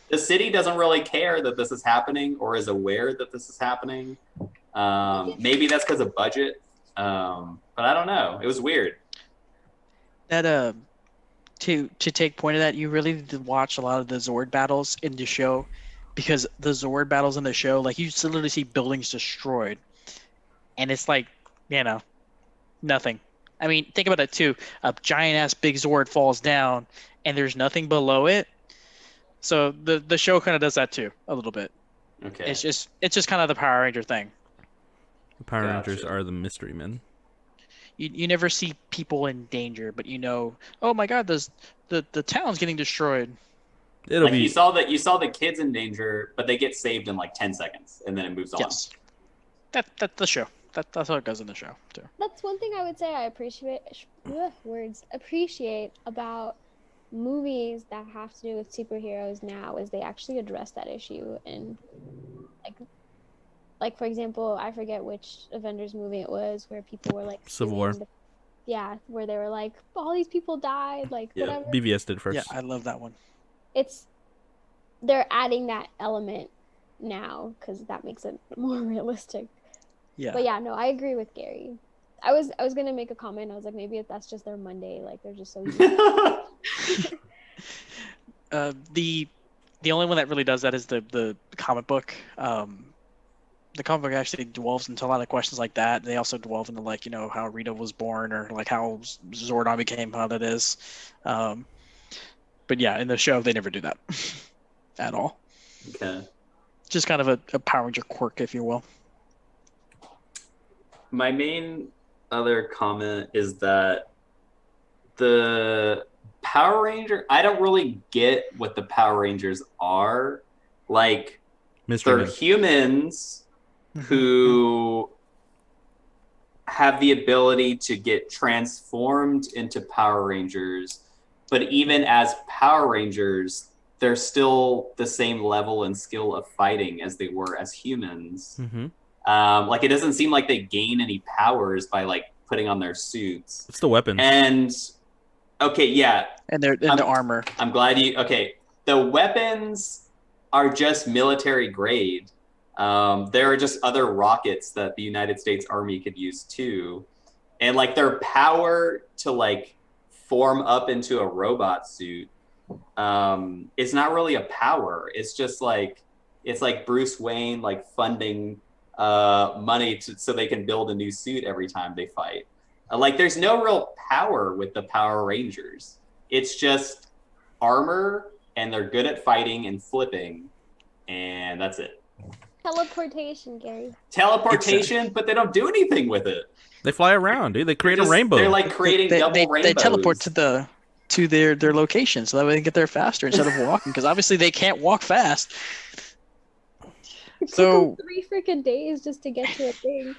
the city doesn't really care that this is happening or is aware that this is happening. Maybe that's because of budget. But I don't know. It was weird. That to take point of that, you really need to watch a lot of the Zord battles in the show, because the Zord battles in the show, like you literally see buildings destroyed, and it's like, nothing. I mean, think about it too. A giant ass big Zord falls down, and there's nothing below it. So the show kind of does that too, a little bit. Okay. It's just kind of the Power Ranger thing. The Power Gotcha. Rangers are the mystery men. you never see people in danger, but oh my God, the town's getting destroyed. It'll Like be you saw the kids in danger, but they get saved in like 10 seconds, and then it moves on. Yes, that's the show. That's how it goes in the show too. That's one thing I would say I appreciate about movies that have to do with superheroes now is they actually address that issue. And like for example, I forget which Avengers movie it was where people were like Civil War. where they were like, all these people died, like Yeah. whatever. BVS did first. Yeah, I love that one. They're adding that element now because that makes it more realistic. Yeah. But yeah, no, I agree with Gary. I was gonna make a comment. I was like, maybe that's just their Monday. Like they're just so used to The only one that really does that is the comic book. The comic book actually delves into a lot of questions like that. They also delve into like how Rita was born or like how Zordon became how that is. But yeah, in the show they never do that at all. Okay. Just kind of a Power Ranger quirk, if you will. My main other comment is that the Power Ranger, I don't really get what the Power Rangers are. Like, Mystery they're Men. humans who have the ability to get transformed into Power Rangers, but even as Power Rangers, they're still the same level and skill of fighting as they were as humans. Mm-hmm. Like, it doesn't seem like they gain any powers by like putting on their suits. It's the weapons. And okay, yeah, And they're in the armor. I'm glad you. Okay, the weapons are just military grade. There are just other rockets that the United States Army could use too, and like their power to like form up into a robot suit is not really a power. It's just like it's like Bruce Wayne like funding money so they can build a new suit every time they fight. Like there's no real power with the Power Rangers. It's just armor, and they're good at fighting and flipping, and that's it. teleportation, Gary. Teleportation, but they don't do anything with it. They fly around, dude. They create a rainbow. They're like creating double rainbows. They teleport to their location so that way they can get there faster instead of walking, because obviously they can't walk fast. It So- took them 3 freaking days just to get to a thing.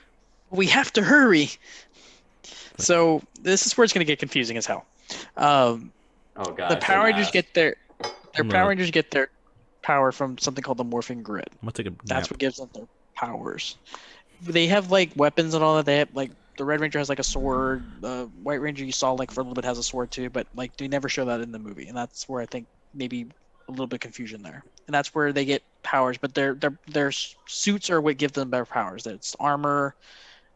We have to hurry. So this is where it's going to get confusing as hell. Oh god. The Power Rangers get their No. Power Rangers get their power from something called the Morphin grid. I'm gonna take a nap. That's what gives them their powers. They have like weapons and all that. They have like the Red Ranger has like a sword. The White Ranger you saw like for a little bit has a sword too, but like they never show that in the movie, and that's where I think maybe a little bit of confusion there. And that's where they get powers, but their suits are what give them better powers. It's armor.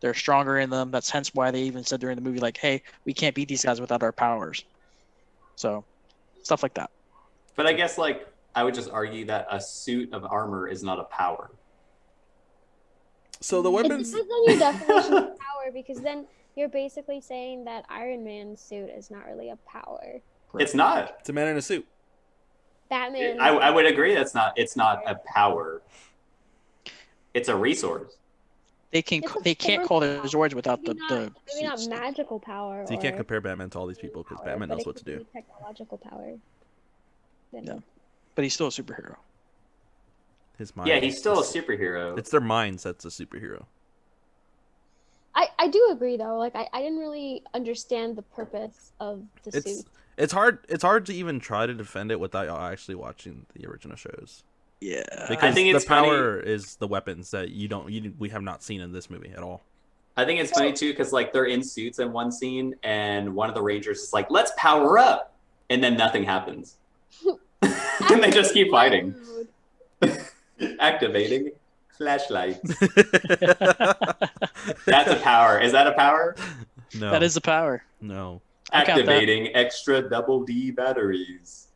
They're stronger in them. That's hence why they even said during the movie like, "Hey, we can't beat these guys without our powers." So stuff like that. But I guess like I would just argue that a suit of armor is not a power. So the It weapons. depends on your definition of power, because then you're basically saying that Iron Man's suit is not really a power. It's not. It's a man in a suit. Batman. I would agree it's not a power. It's a resource. They It's a can't force call their power. Zords without maybe the maybe not suits. magical power. So you can't or compare Batman to all these people because power, Batman but knows it what to could do. be technological power. Then Yeah. But he's still a superhero. His mind. Yeah, he's still a is- superhero. It's their minds that's a superhero. I do agree though. Like I didn't really understand the purpose of the It's suit. it's hard to even try to defend it without actually watching the original shows. Yeah. Because think the it's funny- power is the weapons that we have not seen in this movie at all. I think it's funny too because like they're in suits in one scene, and one of the Rangers is like, "Let's power up," and then nothing happens, and they just keep fighting. Activating flashlights. That's a power. Is that a power? No. That is the power. No. I'll count that. Activating extra double D batteries.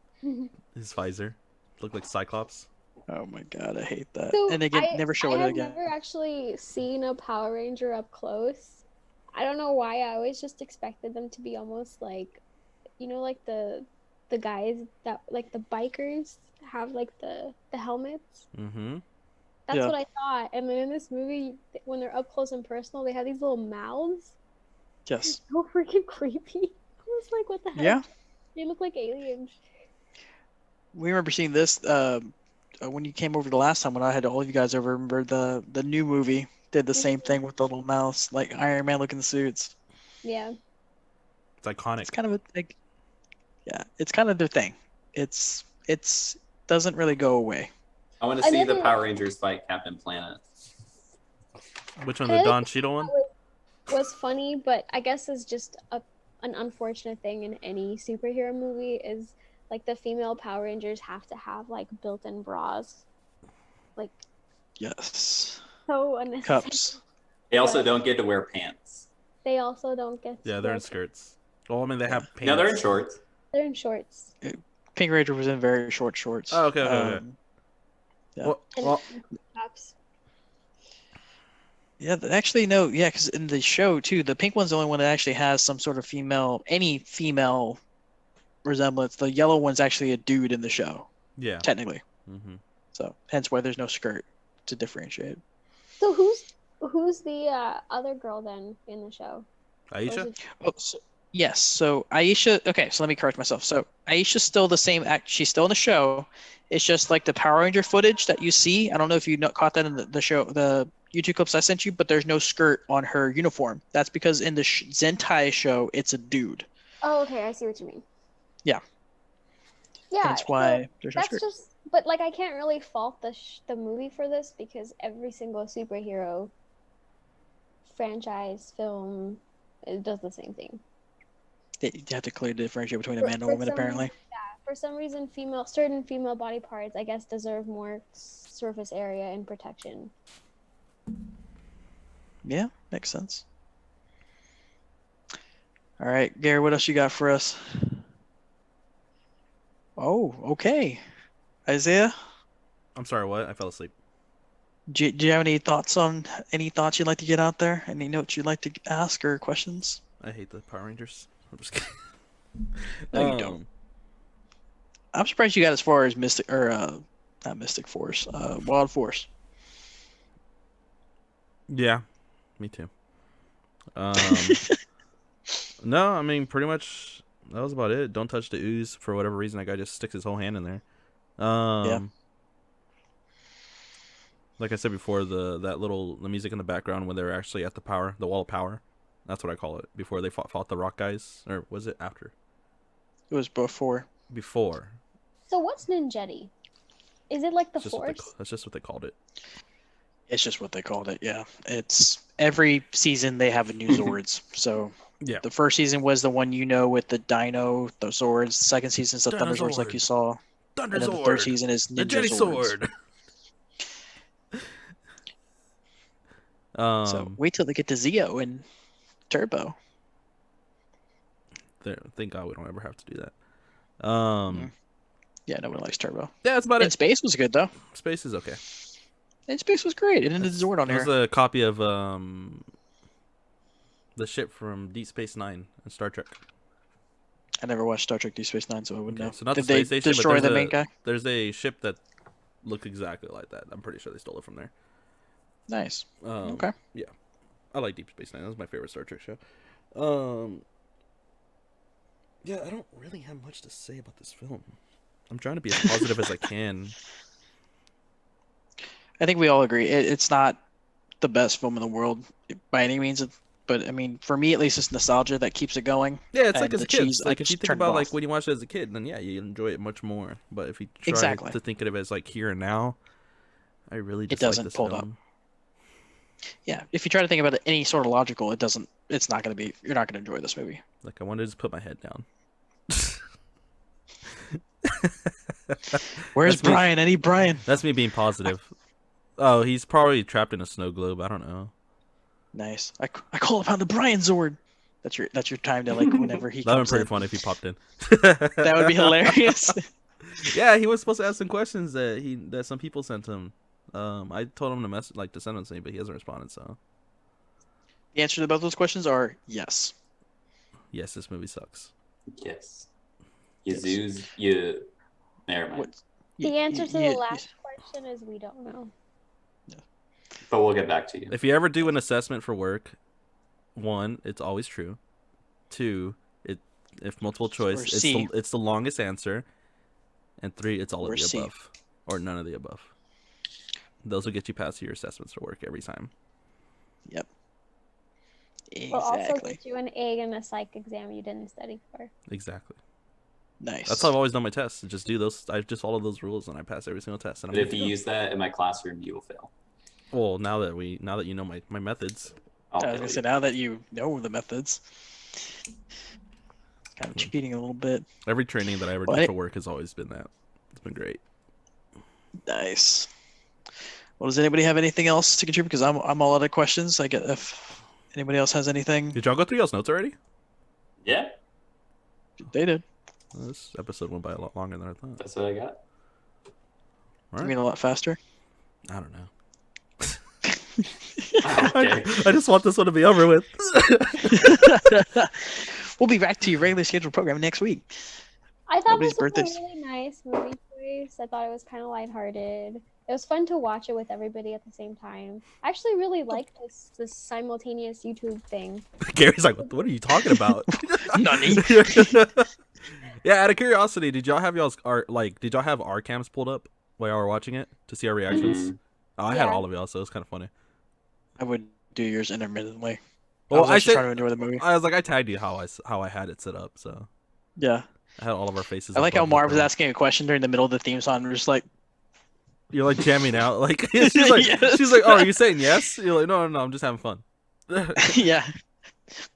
His visor looked like Cyclops. Oh my god, I hate that. So And again, never show I it have again. never actually seen a Power Ranger up close. I don't know why. I always just expected them to be almost like, like the guys that like the bikers have like the helmets. Mm-hmm. That's Yeah. what I thought. And then in this movie, when they're up close and personal, they have these little mouths. Yes. So freaking creepy. I was like, what the heck? Yeah. They look like aliens. We remember seeing this when you came over the last time when I had all of you guys over. Remember the new movie did the same thing with the little mouse, like Iron Man looking suits. Yeah. It's iconic. It's kind of it's kind of their thing. It's doesn't really go away. I want to see the Another- Power Rangers fight Captain Planet. Which one, the Another Don thing Cheadle one? that was funny, but I guess is just an unfortunate thing in any superhero movie is like the female Power Rangers have to have like built-in bras. Like Yes. so unnecessary. Cups. They also But- don't get to wear pants. They also don't get to Yeah, they're wear- in skirts. Well, I mean, they have pants. No, they're in shorts. They're in shorts. Pink Ranger was in very short shorts. Oh, okay. Yeah. Well, Tops. Yeah, actually, no. Yeah, because in the show, too, the pink one's the only one that actually has some sort of any female resemblance. The yellow one's actually a dude in the show, yeah. technically. Mm-hmm. So, hence why there's no skirt to differentiate. So who's the other girl then in the show? Or is Aisha? it- Oh, yes. So, Aisha, okay, so let me correct myself. So, Aisha's still the same she's still in the show. It's just like the Power Ranger footage that you see. I don't know if you caught that in the show, the YouTube clips I sent you, but there's no skirt on her uniform. That's because in the Zentai show, it's a dude. Oh, okay, I see what you mean. Yeah. Yeah. That's why there's no That's skirt. just, but like I can't really fault the movie for this because every single superhero franchise film it does the same thing. You have to clearly differentiate between a For- man and a for woman, some- apparently. For some reason, certain female body parts, I guess, deserve more surface area and protection. Yeah, makes sense. All right, Gary, what else you got for us? Oh, okay. Isaiah, I'm sorry, what? I fell asleep. do you have any thoughts you'd like to get out there? Any notes you'd like to ask or questions? I hate the Power Rangers. I'm just kidding. No, you don't. I'm surprised you got as far as Mystic or not Mystic Force, Wild Force. Yeah, me too. No, I mean, pretty much that was about it. Don't touch the ooze for whatever reason. That guy just sticks his whole hand in there. Yeah. Like I said before, the music in the background when they're actually at the wall of power. That's what I call it. Before they fought the rock guys, or was it after? It was before. Before. So what's Ninjetti? Is it like the That's just what Force? that's just what they called it. It's just what they called it. Yeah, it's every season they have a new Zords. So Yeah. the first season was the one with the Dino, the Zords. The second season's the Thunder Zords, like Zord. you saw. Thunder And then Zord. the third season is The Ninja Jetty Zords. Sword. So wait till they get to Zeo and Turbo. Thank God we don't ever have to do that. Yeah, no one likes Turbo. Yeah, that's about In it. Space was good though. Space is okay. In Space was great. And then the Zord on There's here. a copy of the ship from Deep Space Nine and Star Trek. I never watched Star Trek Deep Space Nine, so I wouldn't Okay, know. so not Did the they space station, destroy but the main guy? There's a ship that looked exactly like that. I'm pretty sure they stole it from there. Nice. Um, Okay. Yeah, I like Deep Space Nine. That was my favorite Star Trek show. Yeah, I don't really have much to say about this film. I'm trying to be as positive as I can. I think we all agree it's not the best film in the world by any means, but I mean, for me at least, it's nostalgia that keeps it going. Yeah, it's like And as the a kid. cheese, Like I if you just think turned it about like off. when you watched it as a kid, then yeah, you enjoy it much more. But if you try Exactly. to think of it as like here and now, I really just doesn't like this pull it up. film. Yeah, if you try to think about it any sort of logical, it's not going to be. You're not going to enjoy this movie. Like I wanted to just put my head down. Where's That's me. Brian? I need Brian. That's me being positive. Oh, he's probably trapped in a snow globe. I don't know. Nice. I call upon the Brian Zord. That's your time to like whenever he That would be comes pretty in. funny if he popped in. That would be hilarious. Yeah, he was supposed to ask some questions that some people sent him. I told him to send them to me, but he hasn't responded. So The answer to both those questions are yes. yes, this movie sucks. Yes. Yes. Never mind. What? The answer to the last question is we don't know. But we'll get back to you. If you ever do an assessment for work, one, it's always true. Two, if multiple choice, C. it's the longest answer. And three, it's all Or of the C. above. Or none of the above. Those will get you past your assessments for work every time. Yep. Will also Exactly. get you an A in a psych exam you didn't study for. Exactly. Nice. That's how I've always done my tests. Just do those. I just follow those rules and I pass every single test. And I'm But good if to you go. use that in my classroom, you will fail. Well, now that you know my methods. I'll I was fail gonna you. say, now that you know the methods, kind of cheating a little bit. Every training that I ever Well, did for work has always been that. It's been great. Nice. Well, does anybody have anything else to contribute? Because I'm all out of questions. I get if anybody else has anything. Did y'all go through y'all's notes already? Yeah, They did. Well, this episode went by a lot longer than I thought. that's what I got. All I right. mean, a lot faster. I don't know. Okay. I just want this one to be over with. We'll be back to your regularly scheduled program next week. I thought Nobody's this was birthdays. a really nice movie choice. I thought it was kind of lighthearted. It was fun to watch it with everybody at the same time. I actually really like this simultaneous YouTube thing. Gary's like, what are you talking about? Nani. Yeah, out of curiosity, did y'all have our cams pulled up while y'all were watching it to see our reactions? Oh, I had Yeah. all of y'all, so it was kind of funny. I would do yours intermittently. Well, I was actually trying to enjoy the movie. I was like, I tagged you how I had it set up, so Yeah. I had all of our faces. I like how above the Marv was film. asking a question during the middle of the theme song. We're just like, You're like jamming out, like she's like, Yes. she's like, oh, are you saying yes? You're like, no, I'm just having fun. yeah.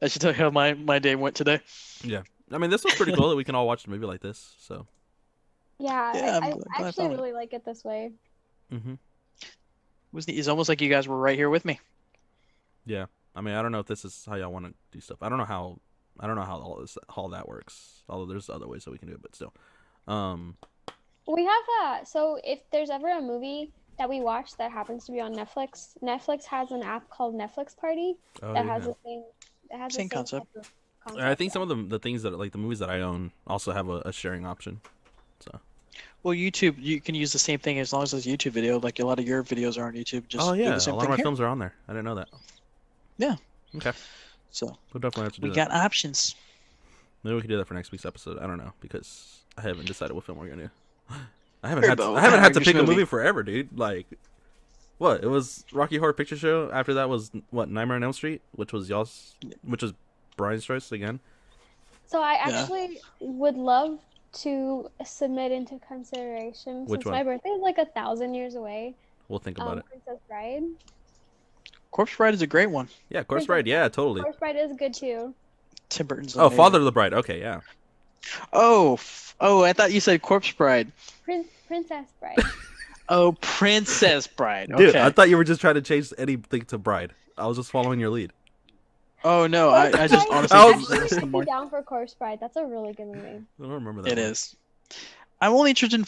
I should tell you how my day went today. Yeah, I mean, this was pretty cool that we can all watch a movie like this. So, Yeah, Yeah, I'm I glad I actually found it. really like it this way. It's almost like you guys were right here with me. yeah, I mean, I don't know if this is how y'all want to do stuff. I don't know how all that works. Although there's other ways that we can do it, but still. We have so if there's ever a movie that we watch that happens to be on Netflix, Netflix has an app called Netflix Party that has the same Same concept. type of And I think yeah. some of the things that like the movies that I own also have a sharing option. So. Well, YouTube, you can use the same thing as long as it's a YouTube video. Like a lot of your videos are on YouTube. Just Oh do yeah, the a same lot of thing my here. films are on there. I didn't know that. Yeah. Okay, So we'll definitely have to do we that. got options. Maybe we can do that for next week's episode. I don't know because I haven't decided what film we're gonna do. I haven't Very had to, bold. I haven't had to Irish pick a movie. movie forever, dude. Like, what? It was Rocky Horror Picture Show. After that was what Nightmare on Elm Street, which was Brian's choice again. So I Yeah. actually would love to submit into consideration Which since one? my birthday is like 1,000 years away. We'll think about it. Princess Bride. Corpse Bride is a great one. Yeah, Corpse Bride. Yeah, totally. Corpse Bride is good too. Tim Burton's. Oh, amazing. Father of the Bride. Okay, yeah. Oh, I thought you said Corpse Bride. Princess Bride. Oh, Princess Bride. Okay. Dude, I thought you were just trying to change anything to Bride. I was just following your lead. Oh no, I just Corpse honestly I Bride, was- didn't listen actually, more. I'd be down for Corpse Bride. That's a really good movie. I don't remember that. It one. is. I'm only interested in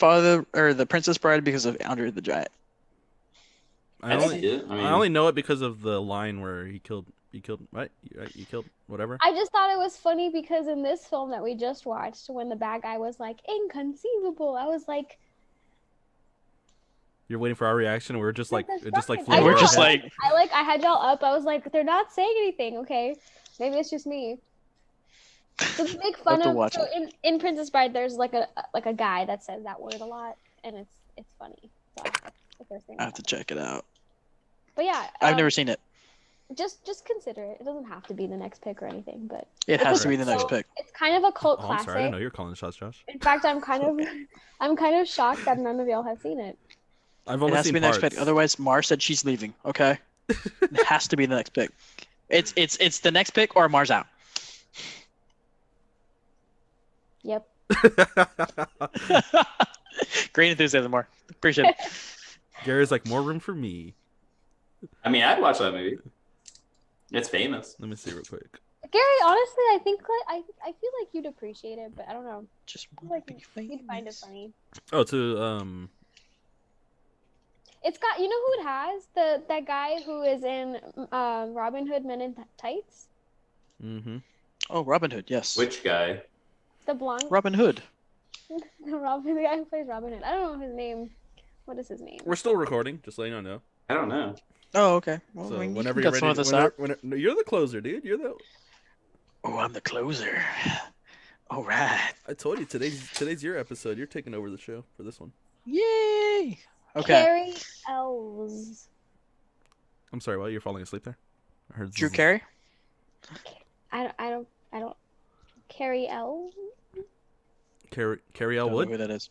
the Princess Bride because of Andre the Giant. I I only, see it. I mean, I only know it because of the line where he killed right? You killed whatever. I just thought it was funny because in this film that we just watched, when the bad guy was like, inconceivable, I was like, You're waiting for our reaction. And we're just like, Princess it just like Bride. flew I over We're our know, just head. like, I had y'all up. I was like, they're not saying anything, okay? Maybe it's just me. So they make fun have to of. watch So in Princess Bride, there's like a guy that says that word a lot, and it's funny. So that's the first thing. I have to check it out. But yeah, I've never seen it. Just consider it. It doesn't have to be the next pick or anything, but It has to be the next So, pick. it's kind of a cult Oh, I'm classic. sorry. I didn't know you were calling the shots, Josh. In fact, I'm kind of shocked that none of y'all have seen it. I've It only has to seen be the next parts. pick. Otherwise, Mars said she's leaving. Okay. It has to be the next pick. It's the next pick or Mars out. Yep. Great enthusiasm, Mar. Appreciate it. Gary's like, more room for me. I mean, I'd watch that movie. It's famous. Let me see real quick. Gary, honestly, I think I feel like you'd appreciate it, but I don't know. Just I feel wanna like be you'd find it famous. funny. Oh, to It's got, you know who it has? That guy who is in Robin Hood Men in Tights? mm-hmm. Oh, Robin Hood, yes. Which guy? The blonde Robin Hood. the guy who plays Robin Hood. I don't know his name. What is his name? We're still recording, just letting you know. I don't know. Oh, okay. Well, So I mean, you whenever can you're cut some ready, of this out. no, you're the closer, dude. You're the. Oh, I'm the closer. All right. I told you today's your episode. You're taking over the show for this one. Yay. Okay. Carrie Elves. I'm sorry, while you're falling asleep there. I heard Drew zzz. Carey. I don't. Carrie Elves. Carrie Don't know Elwood. who that is.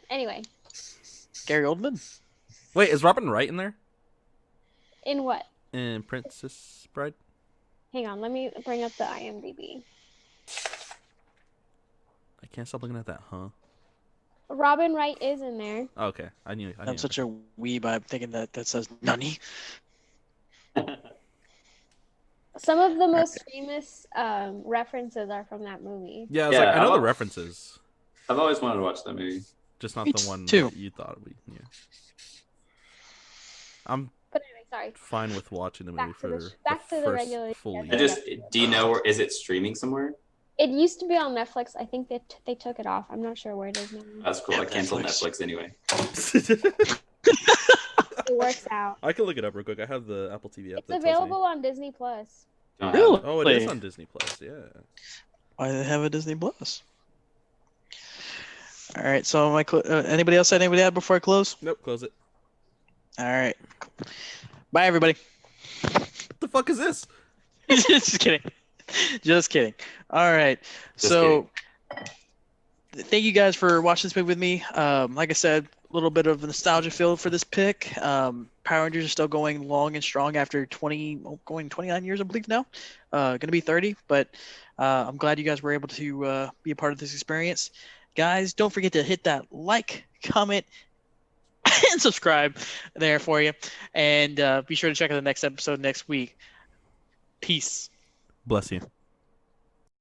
Anyway, Gary Oldman. Wait, is Robin Wright in there? in what? In Princess Bride? Hang on, let me bring up the IMDb. I can't stop looking at that, huh? Robin Wright is in there. Oh, okay, I knew. I'm such a weeb. I'm thinking that says Nani. Some of the most famous references are from that movie. Yeah, I was Yeah, like, I know I'm the a- references, I've always wanted to watch that movie. just not Me the one too. that you thought we. Yeah. I'm But anyway, sorry. fine with watching the movie Back to for the back to the first regular. full I year. just do you know is it streaming somewhere? It used to be on Netflix. I think they took it off. I'm not sure where it is now. That's cool. I Yeah, canceled Netflix. Netflix anyway. It works out. I can look it up real quick. I have the Apple TV app. It's that tells me. available on Disney Plus. Don't Really? have it. Oh, it is on Disney Plus. Yeah. Why do they have a Disney Plus? All right. So, anybody else have anybody add before I close? Nope. Close it. All right. Bye, everybody. What the fuck is this? Just kidding. Just kidding. All right. Just Thank you guys for watching this movie with me. Like I said, a little bit of a nostalgia feel for this pick. Power Rangers are still going long and strong after 29 years, I believe now. Going to be 30, but I'm glad you guys were able to be a part of this experience. Guys, don't forget to hit that like, comment, and subscribe there for you. And be sure to check out the next episode next week. Peace. Bless you.